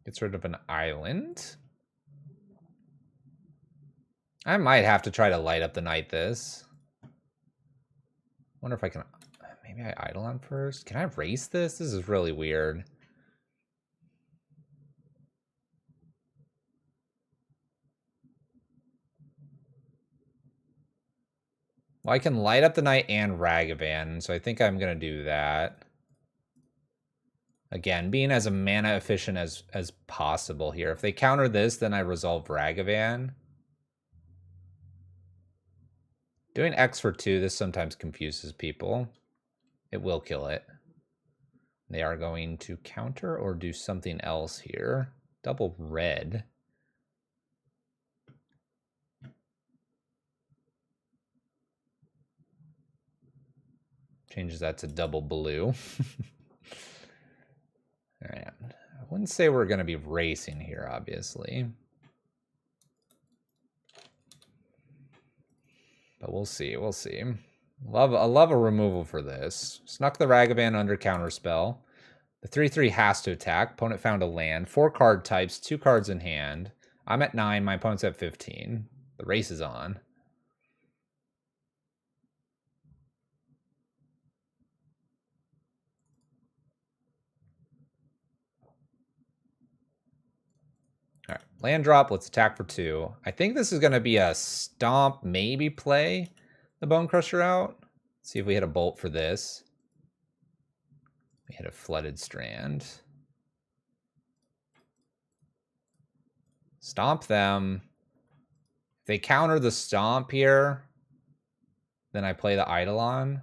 Gets rid of an island. I might have to try to Light Up the Night this. Wonder if I can... Maybe I Eidolon first? Can I race this? This is really weird. Well, I can Light Up the Night and Ragavan, so I think I'm going to do that. Again, being as mana efficient as possible here. If they counter this, then I resolve Ragavan. Doing X for 2, this sometimes confuses people. It will kill it. They are going to counter or do something else here. Double red. Changes that to double blue. All right. I wouldn't say we're going to be racing here, obviously. But we'll see. We'll see. I love a removal for this. Snuck the Ragavan under counterspell. The 3/3 has to attack. Opponent found a land. 4 card types, 2 cards in hand. I'm at 9. My opponent's at 15. The race is on. All right, land drop. Let's attack for 2. I think this is going to be a stomp, maybe play the Bonecrusher out. Let's see if we hit a bolt for this. We hit a Flooded Strand. Stomp them. If they counter the stomp here, then I play the Eidolon.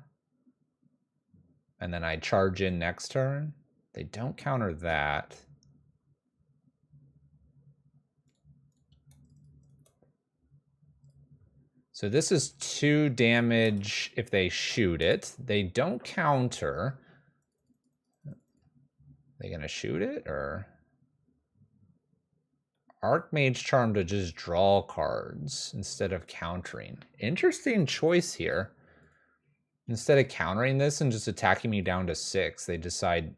And then I charge in next turn. They don't counter that. So this is 2 damage if they shoot it. They don't counter. They gonna shoot it or? Archmage Charm to just draw cards instead of countering. Interesting choice here. Instead of countering this and just attacking me down to 6, they decide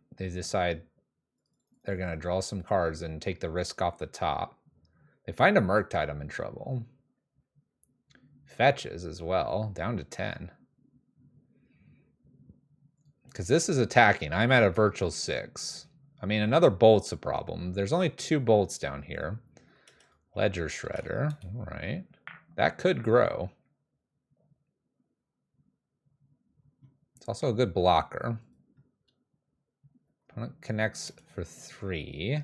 they're gonna draw some cards and take the risk off the top. They find a Murktide, I'm in trouble. Fetches as well, down to 10. Because this is attacking. I'm at a virtual 6. I mean, another bolt's a problem. There's only 2 bolts down here. Ledger Shredder. All right. That could grow. It's also a good blocker. Opponent connects for 3.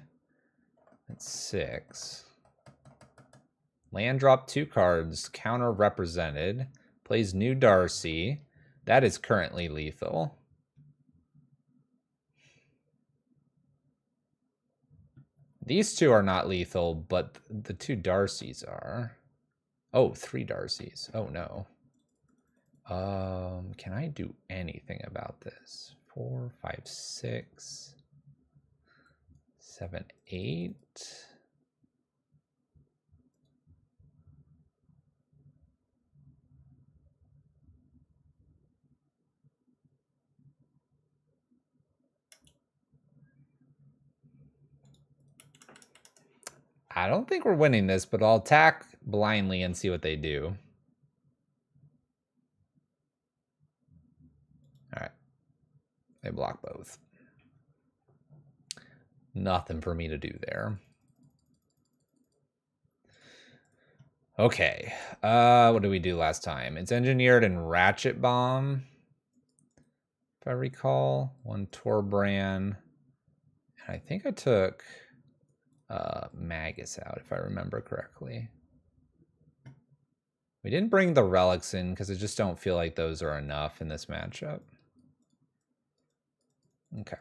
That's 6. Land drop 2 cards. Counter represented. Plays New Darcy. That is currently lethal. These 2 are not lethal, but the 2 Darcys are. Oh, 3 Darcys. Oh, no. Can I do anything about this? 4, 5, 6, 7, 8. I don't think we're winning this, but I'll attack blindly and see what they do. All right. They block both. Nothing for me to do there. Okay. What did we do last time? It's engineered and ratchet bomb, if I recall. 1 Torbran. And I think I took Magus out, if I remember correctly. We didn't bring the relics in because I just don't feel like those are enough in this matchup. Okay.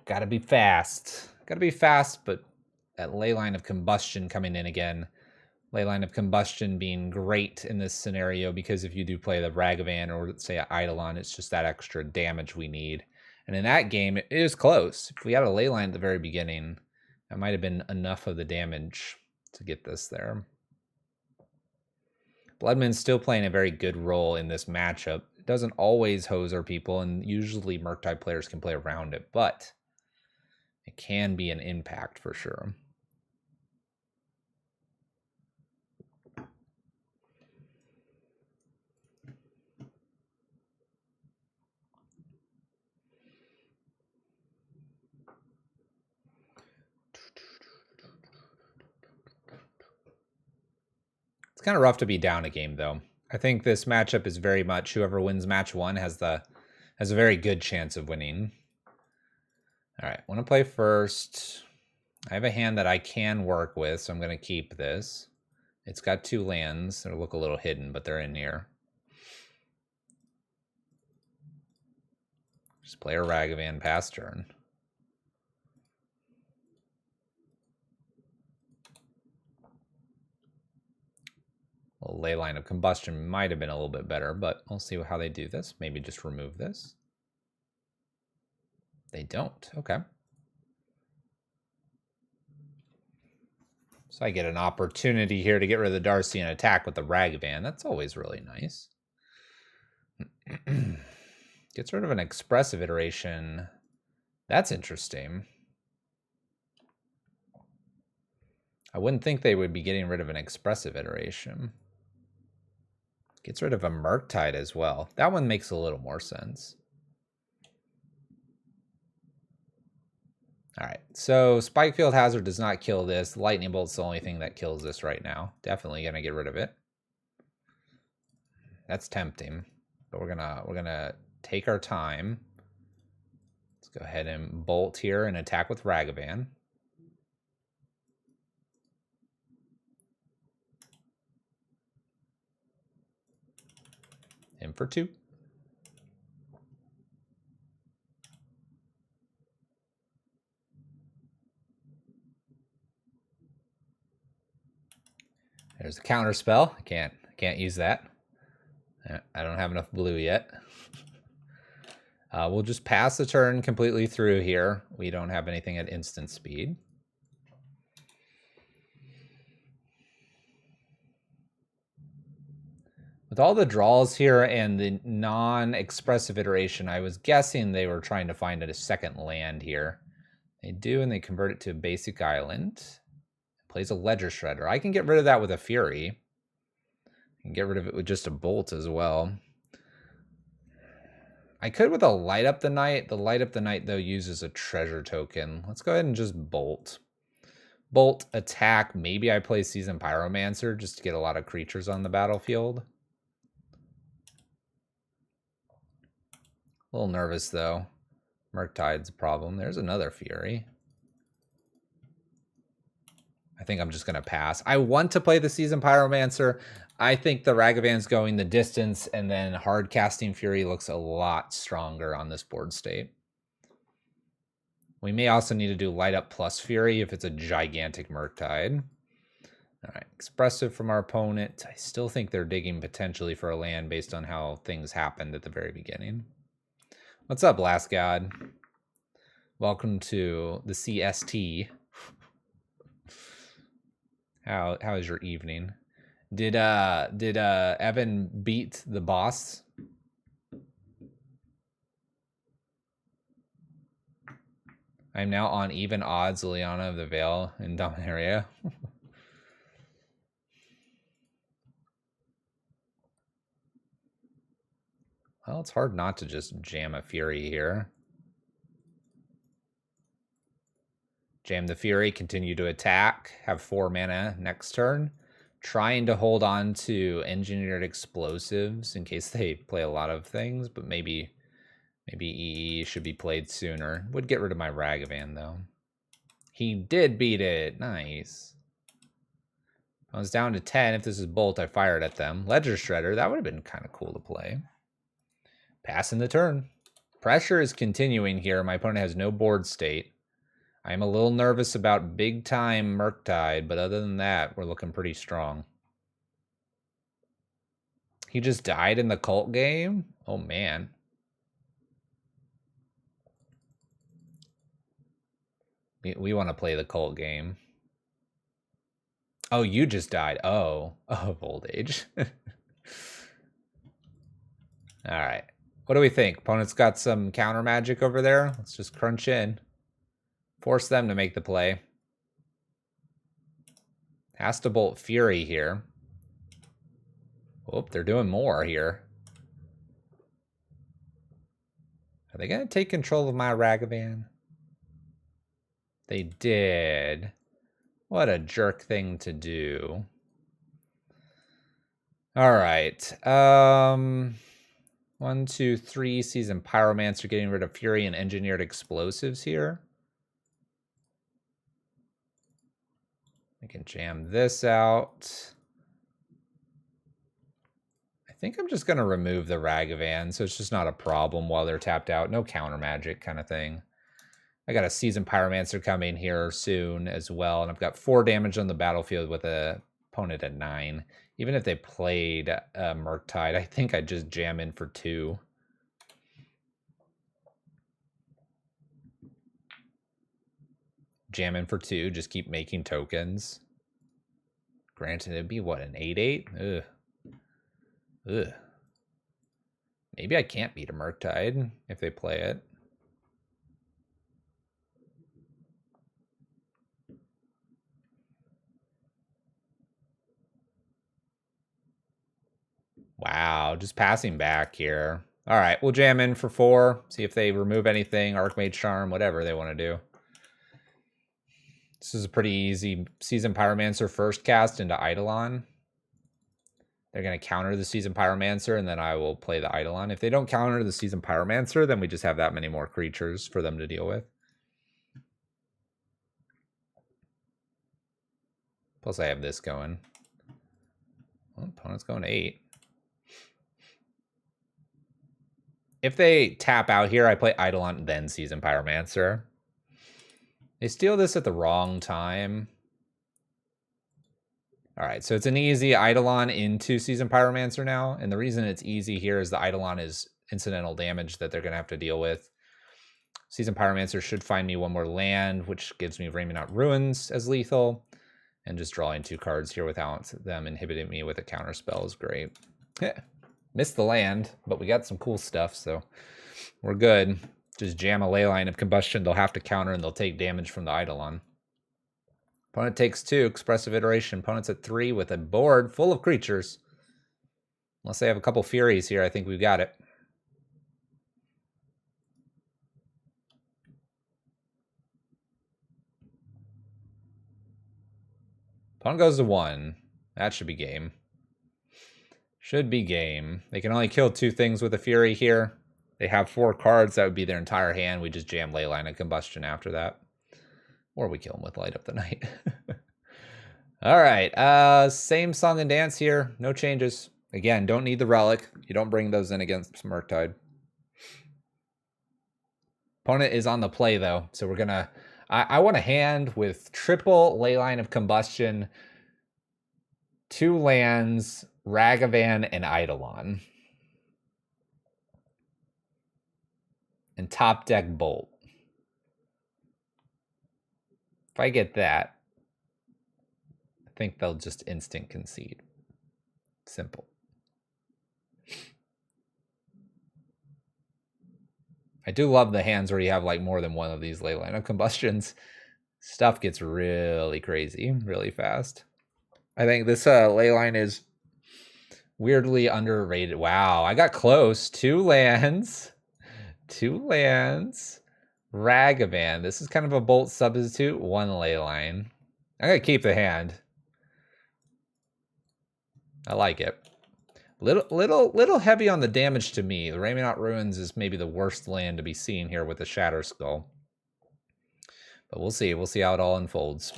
Gotta be fast. Gotta be fast, but that Leyline of Combustion coming in again. Leyline of Combustion being great in this scenario because if you do play the Ragavan or let's say Eidolon, it's just that extra damage we need. And in that game, it is close. If we had a Leyline at the very beginning, that might have been enough of the damage to get this there. Bloodman's still playing a very good role in this matchup. It doesn't always hoser people, and usually Murktide players can play around it, but it can be an impact for sure. It's kind of rough to be down a game, though. I think this matchup is very much whoever wins match 1 has a very good chance of winning. All right, want to play first. I have a hand that I can work with, so I'm going to keep this. It's got 2 lands. They'll look a little hidden, but they're in here. Just play a Ragavan pass turn. A Leyline of Combustion might have been a little bit better, but we'll see how they do this. Maybe just remove this. They don't. Okay. So I get an opportunity here to get rid of the Darcy and attack with the Ragavan. That's always really nice. Gets rid of an expressive iteration. That's interesting. I wouldn't think they would be getting rid of an expressive iteration. Gets rid of a Murktide as well. That one makes a little more sense. All right, so Spikefield Hazard does not kill this. Lightning Bolt's the only thing that kills this right now. Definitely gonna get rid of it. That's tempting, but we're gonna take our time. Let's go ahead and bolt here and attack with Ragavan. In for 2. There's a counter spell. I can't use that. I don't have enough blue yet. We'll just pass the turn completely through here. We don't have anything at instant speed. With all the draws here and the non-expressive iteration, I was guessing they were trying to find a second land here. They do, and they convert it to a basic island. Plays a Ledger Shredder. I can get rid of that with a Fury. I can get rid of it with just a Bolt as well. I could with a Light Up the Night. The Light Up the Night, though, uses a treasure token. Let's go ahead and just Bolt. Bolt, attack. Maybe I play Seasoned Pyromancer just to get a lot of creatures on the battlefield. A little nervous, though. Murktide's a problem. There's another Fury. I think I'm just going to pass. I want to play the Seasoned Pyromancer. I think the Ragavan's going the distance, and then hard casting Fury looks a lot stronger on this board state. We may also need to do Light Up plus Fury if it's a gigantic Murktide. All right, expressive from our opponent. I still think they're digging potentially for a land based on how things happened at the very beginning. What's up, Last God? Welcome to the CST. How is your evening? Did Evan beat the boss? I'm now on even odds, Liliana of the Veil in Dominaria. Well, it's hard not to just jam a Fury here. Jam the Fury, continue to attack, have 4 mana next turn. Trying to hold on to Engineered Explosives in case they play a lot of things, but maybe EE should be played sooner. Would get rid of my Ragavan, though. He did beat it. Nice. I was down to 10. If this is Bolt, I fired at them. Ledger Shredder, that would have been kind of cool to play. Passing the turn. Pressure is continuing here. My opponent has no board state. I'm a little nervous about big time Murktide, but other than that, we're looking pretty strong. He just died in the cult game? Oh, man. We want to play the cult game. Oh, you just died. Oh, of old age. All right. What do we think? Opponent's got some counter magic over there. Let's just crunch in. Force them to make the play. Has to bolt Fury here. Oh, they're doing more here. Are they going to take control of my Ragavan? They did. What a jerk thing to do. All right. 1, 2, 3. Season Pyromancer getting rid of Fury and Engineered Explosives here. I can jam this out. I think I'm just going to remove the Ragavan, so it's just not a problem while they're tapped out. No counter magic kind of thing. I got a Season Pyromancer coming here soon as well, and I've got 4 damage on the battlefield with a opponent at 9. Even if they played Murktide, I think I'd just jam in for 2. Jam in for 2, just keep making tokens. Granted, it'd be what, an 8/8? Ugh. Ugh. Maybe I can't beat a Murktide if they play it. Wow, just passing back here. All right, we'll jam in for 4. See if they remove anything, Archmage Charm, whatever they want to do. This is a pretty easy Season Pyromancer first cast into Eidolon. They're going to counter the Season Pyromancer, and then I will play the Eidolon. If they don't counter the Season Pyromancer, then we just have that many more creatures for them to deal with. Plus I have this going. Well, opponent's going 8. If they tap out here, I play Eidolon, then Season Pyromancer. They steal this at the wrong time. All right, so it's an easy Eidolon into Season Pyromancer now. And the reason it's easy here is the Eidolon is incidental damage that they're going to have to deal with. Season Pyromancer should find me 1 more land, which gives me Raymond Ruins as lethal. And just drawing 2 cards here without them inhibiting me with a counter spell is great. Missed the land, but we got some cool stuff, so we're good. Just jam a Leyline of Combustion. They'll have to counter, and they'll take damage from the Eidolon. Opponent takes 2. Expressive Iteration. Opponent's at 3 with a board full of creatures. Unless they have a couple Furies here, I think we've got it. Opponent goes to 1. That should be game. Should be game. They can only kill 2 things with a Fury here. They have 4 cards. That would be their entire hand. We just jam Leyline of Combustion after that. Or we kill them with Light Up the Night. All right. Same song and dance here. No changes. Again, don't need the Relic. You don't bring those in against Murktide. Opponent is on the play, though. So we're going to... I want a hand with triple Leyline of Combustion, 2 lands, Ragavan, and Eidolon. And top deck Bolt. If I get that, I think they'll just instant concede. Simple. I do love the hands where you have like more than one of these Leyline of Combustions. Stuff gets really crazy really fast. I think this Leyline is weirdly underrated. Wow, I got close. 2 lands. 2 lands. Ragavan. This is kind of a Bolt substitute. 1 Leyline. I'm going to keep the hand. I like it. Little heavy on the damage to me. The Raymond Ruins is maybe the worst land to be seen here with the Shatter Skull. But we'll see. We'll see how it all unfolds.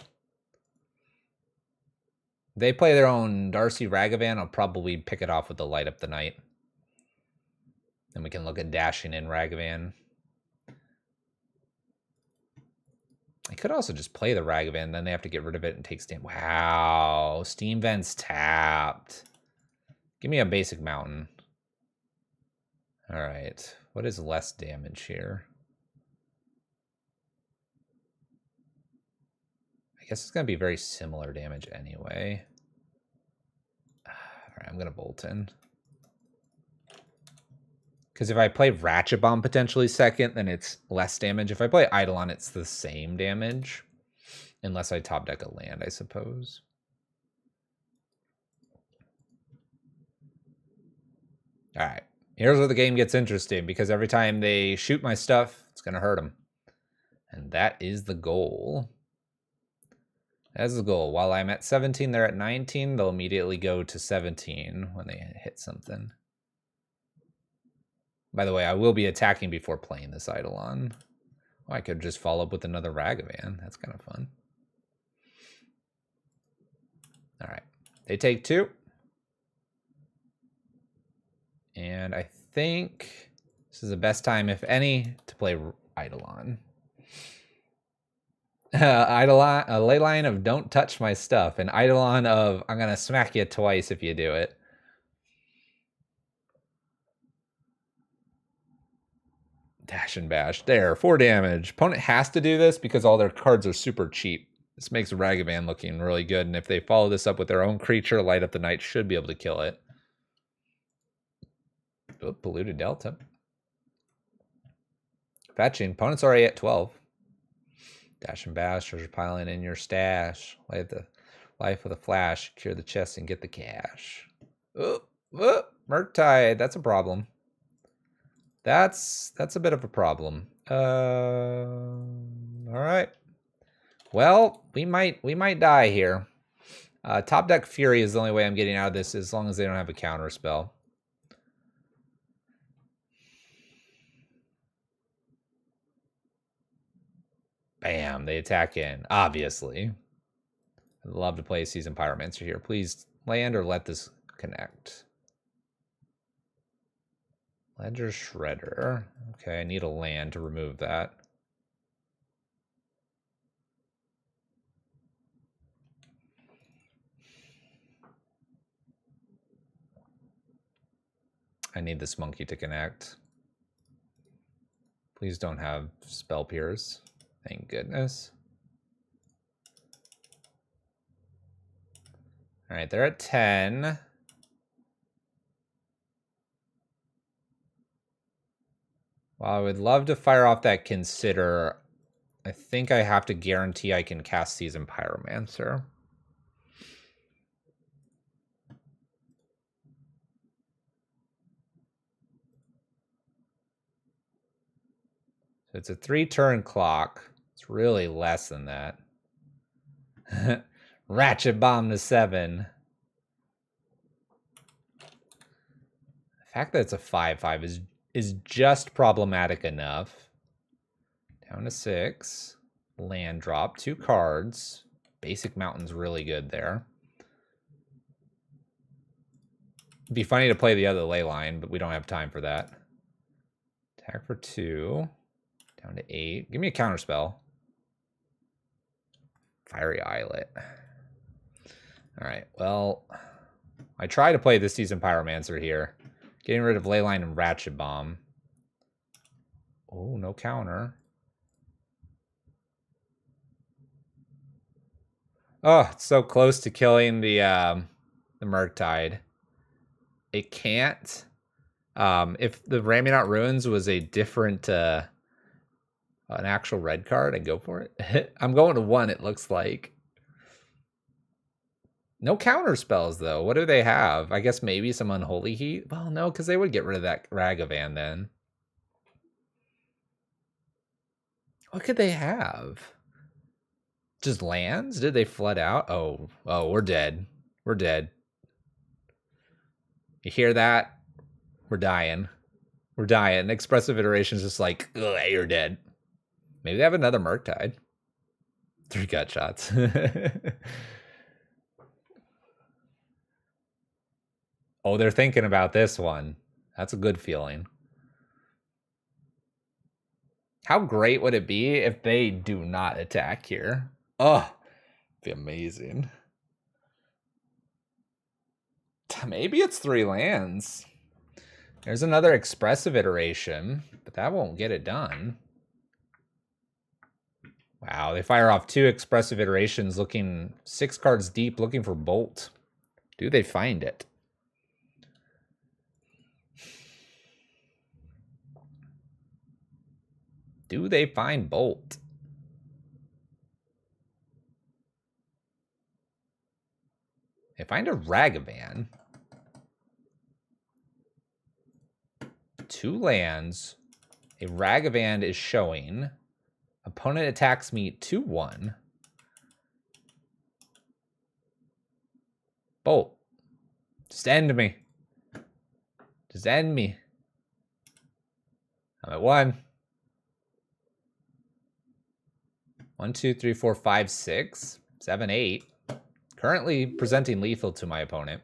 They play their own Darcy Ragavan. I'll probably pick it off with the Light Up the Night. Then we can look at dashing in Ragavan. I could also just play the Ragavan, then they have to get rid of it and take Steam. Wow, Steam Vent's tapped. Give me a basic mountain. All right, what is less damage here? I guess it's gonna be very similar damage anyway. All right, I'm gonna bolt in. Because if I play Ratchet Bomb potentially second, then it's less damage. If I play Eidolon, it's the same damage. Unless I top deck a land, I suppose. All right, here's where the game gets interesting, because every time they shoot my stuff, it's going to hurt them. And that is the goal. That's the goal. While I'm at 17, they're at 19. They'll immediately go to 17 when they hit something. By the way, I will be attacking before playing this Eidolon. Oh, I could just follow up with another Ragavan. That's kind of fun. All right. They take 2. And I think this is the best time, if any, to play Eidolon. Eidolon, a Leyline of don't touch my stuff. An Eidolon of I'm going to smack you twice if you do it. Dash and bash. There, 4 damage. Opponent has to do this because all their cards are super cheap. This makes Ragavan looking really good, and if they follow this up with their own creature, Light Up the Night should be able to kill it. Oh, Polluted Delta. Fetching. Opponent's already at 12. Dash and bash. Treasure piling in your stash. Light the life with a flash. Cure the chest and get the cash. Oh, Murktide. That's a problem. That's a bit of a problem. All right. Well, we might die here. Top deck Fury is the only way I'm getting out of this, as long as they don't have a counter spell. Bam, they attack in, obviously. I'd love to play a Seasoned Pyromancer here. Please land or let this connect. Ledger Shredder. Okay, I need a land to remove that. I need this monkey to connect. Please don't have Spell Pierce. Thank goodness. All right, they're at 10. Well, I would love to fire off that Consider. I think I have to guarantee I can cast Seasoned Pyromancer. So it's a 3-turn clock. It's really less than that. Ratchet Bomb to 7. The fact that it's a 5/5 is just problematic enough. Down to 6. Land drop. 2 cards. Basic Mountain's really good there. It'd be funny to play the other Leyline, but we don't have time for that. Attack for 2. Down to 8. Give me a counterspell. Fiery Islet. All right, well, I try to play this season Pyromancer here. Getting rid of Leyline and Ratchet Bomb. Oh, no counter. Oh, it's so close to killing the Murktide. It can't. If the Raminaut Ruins was a different, an actual red card, I'd go for it. I'm going to 1, it looks like. No counter spells, though. What do they have? I guess maybe some Unholy Heat? Well, no, because they would get rid of that Ragavan then. What could they have? Just lands? Did they flood out? Oh, we're dead. We're dead. You hear that? We're dying. We're dying. Expressive Iteration's just like, ugh, you're dead. Maybe they have another Murktide. 3 gut shots. Oh, they're thinking about this one. That's a good feeling. How great would it be if they do not attack here? Oh, it'd be amazing. Maybe it's 3 lands. There's another Expressive Iteration, but that won't get it done. Wow, they fire off 2 Expressive Iterations looking 6 cards deep, looking for Bolt. Do they find it? Do they find Bolt? They find a Ragavan. 2 lands. A Ragavan is showing. Opponent attacks me 2-1. Bolt. Just end me. Just end me. I'm at 1. 1, 2, 3, 4, 5, 6, 7, 8. Currently presenting lethal to my opponent.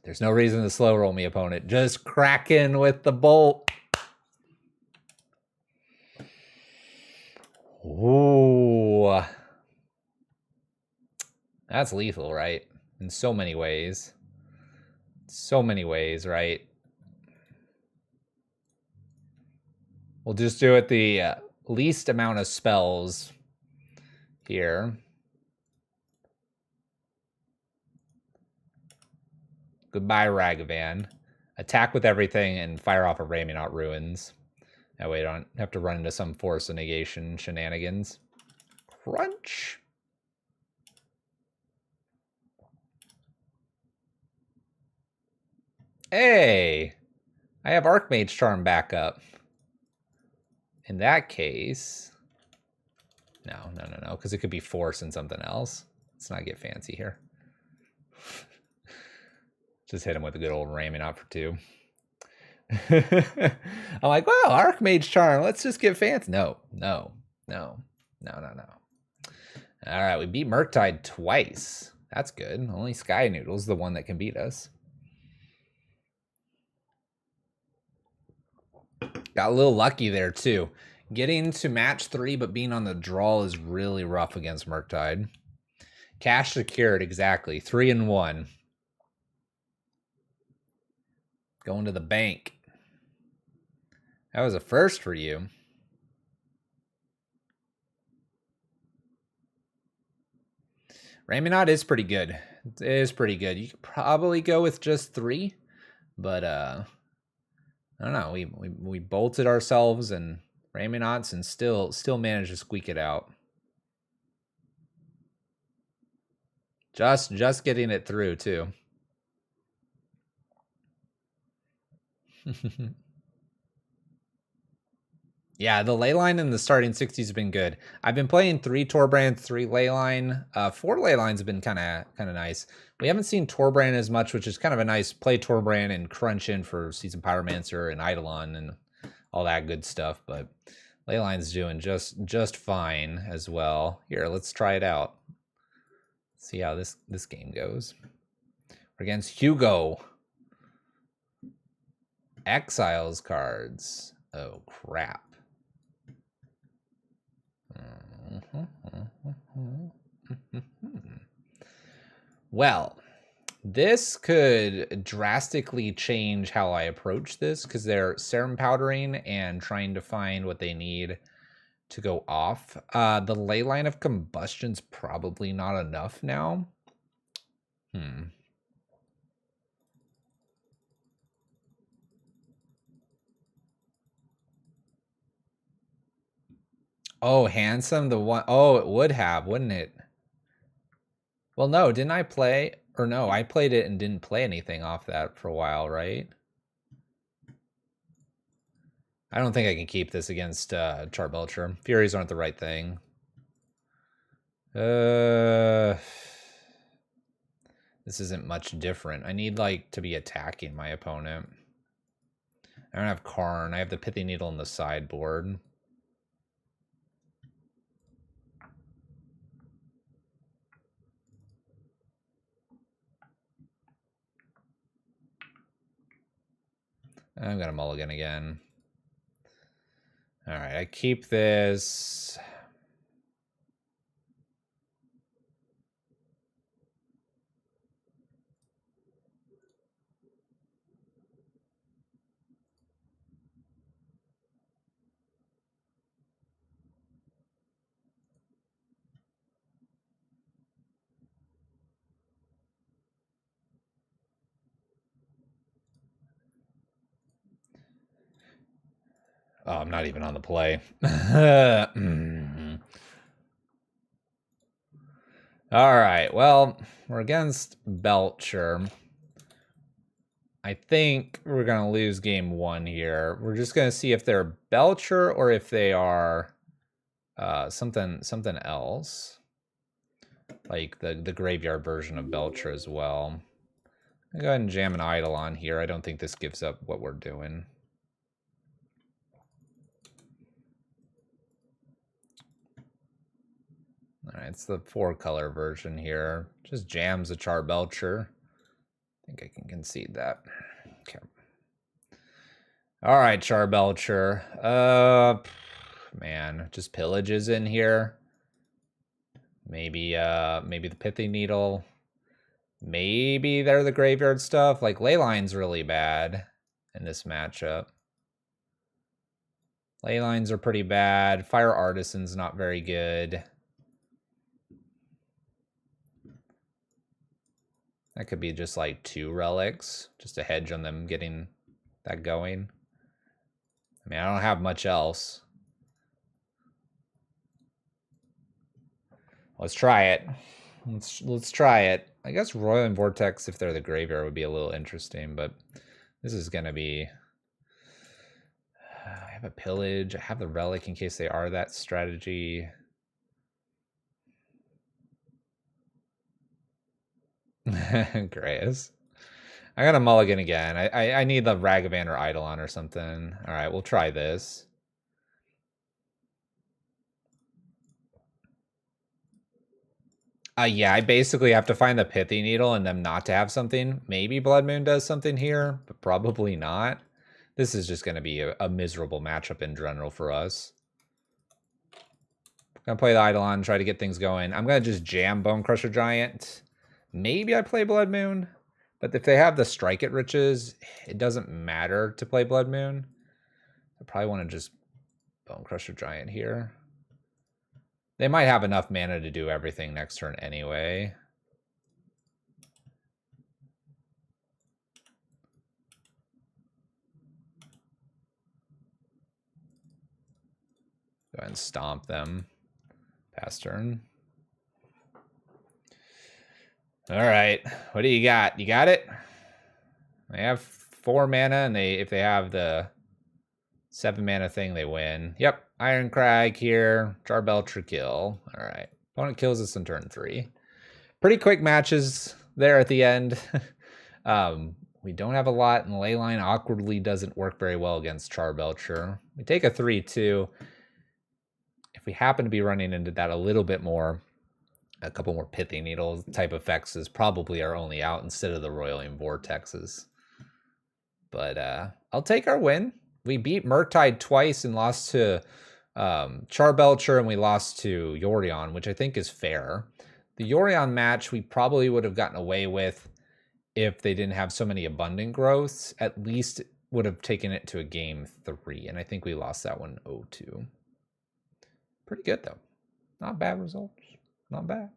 There's no reason to slow roll me, opponent. Just cracking with the Bolt. Ooh. That's lethal, right? In so many ways. So many ways, right? We'll just do it the least amount of spells here. Goodbye, Ragavan. Attack with everything and fire off a Raminaut Ruins. That way I don't have to run into some Force of Negation shenanigans. Crunch. Hey! I have Archmage Charm back up. In that case... No, because it could be Force and something else. Let's not get fancy here. Just hit him with a good old Raminaut for 2. I'm like, wow, Archmage Charm. Let's just get fancy. No. All right, we beat Murktide twice. That's good. Only Sky Noodle's the one that can beat us. Got a little lucky there, too. Getting to match 3, but being on the draw is really rough against Murktide. Cash secured, exactly. 3-1. Going to the bank. That was a first for you. Raminaut is pretty good. It is pretty good. You could probably go with just 3, but I don't know. We bolted ourselves and Raminauts and still managed to squeak it out. Just getting it through too. Yeah, the Leyline in the starting 60s has been good. I've been playing 3 Torbrand, 3 Leyline. 4 Leylines have been kind of nice. We haven't seen Torbrand as much, which is kind of a nice play Torbrand and crunch in for Season Pyromancer and Eidolon and all that good stuff. But Leyline's doing just fine as well. Here, let's try it out. See how this game goes. We're against Hugo. Exiles cards. Oh, crap. Well, this could drastically change how I approach this because they're serum powdering and trying to find what they need to go off. The ley line of combustion's probably not enough now. Oh, handsome, the one. Oh, it would have, wouldn't it? Well, no, didn't I play? Or no, I played it and didn't play anything off that for a while, right? I don't think I can keep this against Charbelcher. Furies aren't the right thing. This isn't much different. I need, like, to be attacking my opponent. I don't have Karn. I have the Pithy Needle in the sideboard. I'm gonna mulligan again. All right, I keep this. Oh, I'm not even on the play. All right, well, we're against Belcher. I think we're going to lose game one here. We're just going to see if they're Belcher or if they are something else. Like the graveyard version of Belcher as well. I'll go ahead and jam an idol on here. I don't think this gives up what we're doing. All right, it's the 4-color version here. Just jams a Charbelcher. I think I can concede that. Okay. All right, Charbelcher. Man, just pillages in here. Maybe the Pithy Needle. Maybe they're the graveyard stuff. Like, Leyline's really bad in this matchup. Leylines are pretty bad. Fire Artisan's not very good. That could be just like 2 relics, just a hedge on them getting that going. I mean, I don't have much else. Let's try it. Let's try it. I guess Roiling Vortex, if they're the graveyard, would be a little interesting, but this is going to be... I have a pillage. I have the relic in case they are that strategy. Grace. I got a mulligan again. I need the Ragavan or Eidolon or something. All right, we'll try this. Yeah, I basically have to find the Pithy Needle and them not to have something. Maybe Blood Moon does something here, but probably not. This is just going to be a miserable matchup in general for us. I'm going to play the Eidolon, try to get things going. I'm going to just jam Bonecrusher Giant. Maybe I play Blood Moon, but if they have the Strike It Riches, it doesn't matter to play Blood Moon. I probably want to just Bonecrusher Giant here. They might have enough mana to do everything next turn anyway. Go ahead and stomp them. Pass turn. All right, what do you got? You got it? They have 4 mana, and if they have the 7 mana thing, they win. Yep, Iron Crag here. Charbelcher kill. All right, opponent kills us in turn 3. Pretty quick matches there at the end. We don't have a lot, and Leyline awkwardly doesn't work very well against Charbelcher. We take a 3-2. If we happen to be running into that a little bit more, a couple more Pithy Needle type effects is probably our only out instead of the Roiling Vortexes. But I'll take our win. We beat Murktide twice and lost to Charbelcher, and we lost to Yorion, which I think is fair. The Yorion match we probably would have gotten away with if they didn't have so many abundant growths. At least would have taken it to a game 3, and I think we lost that one 0-2. Pretty good, though. Not bad results. Not bad.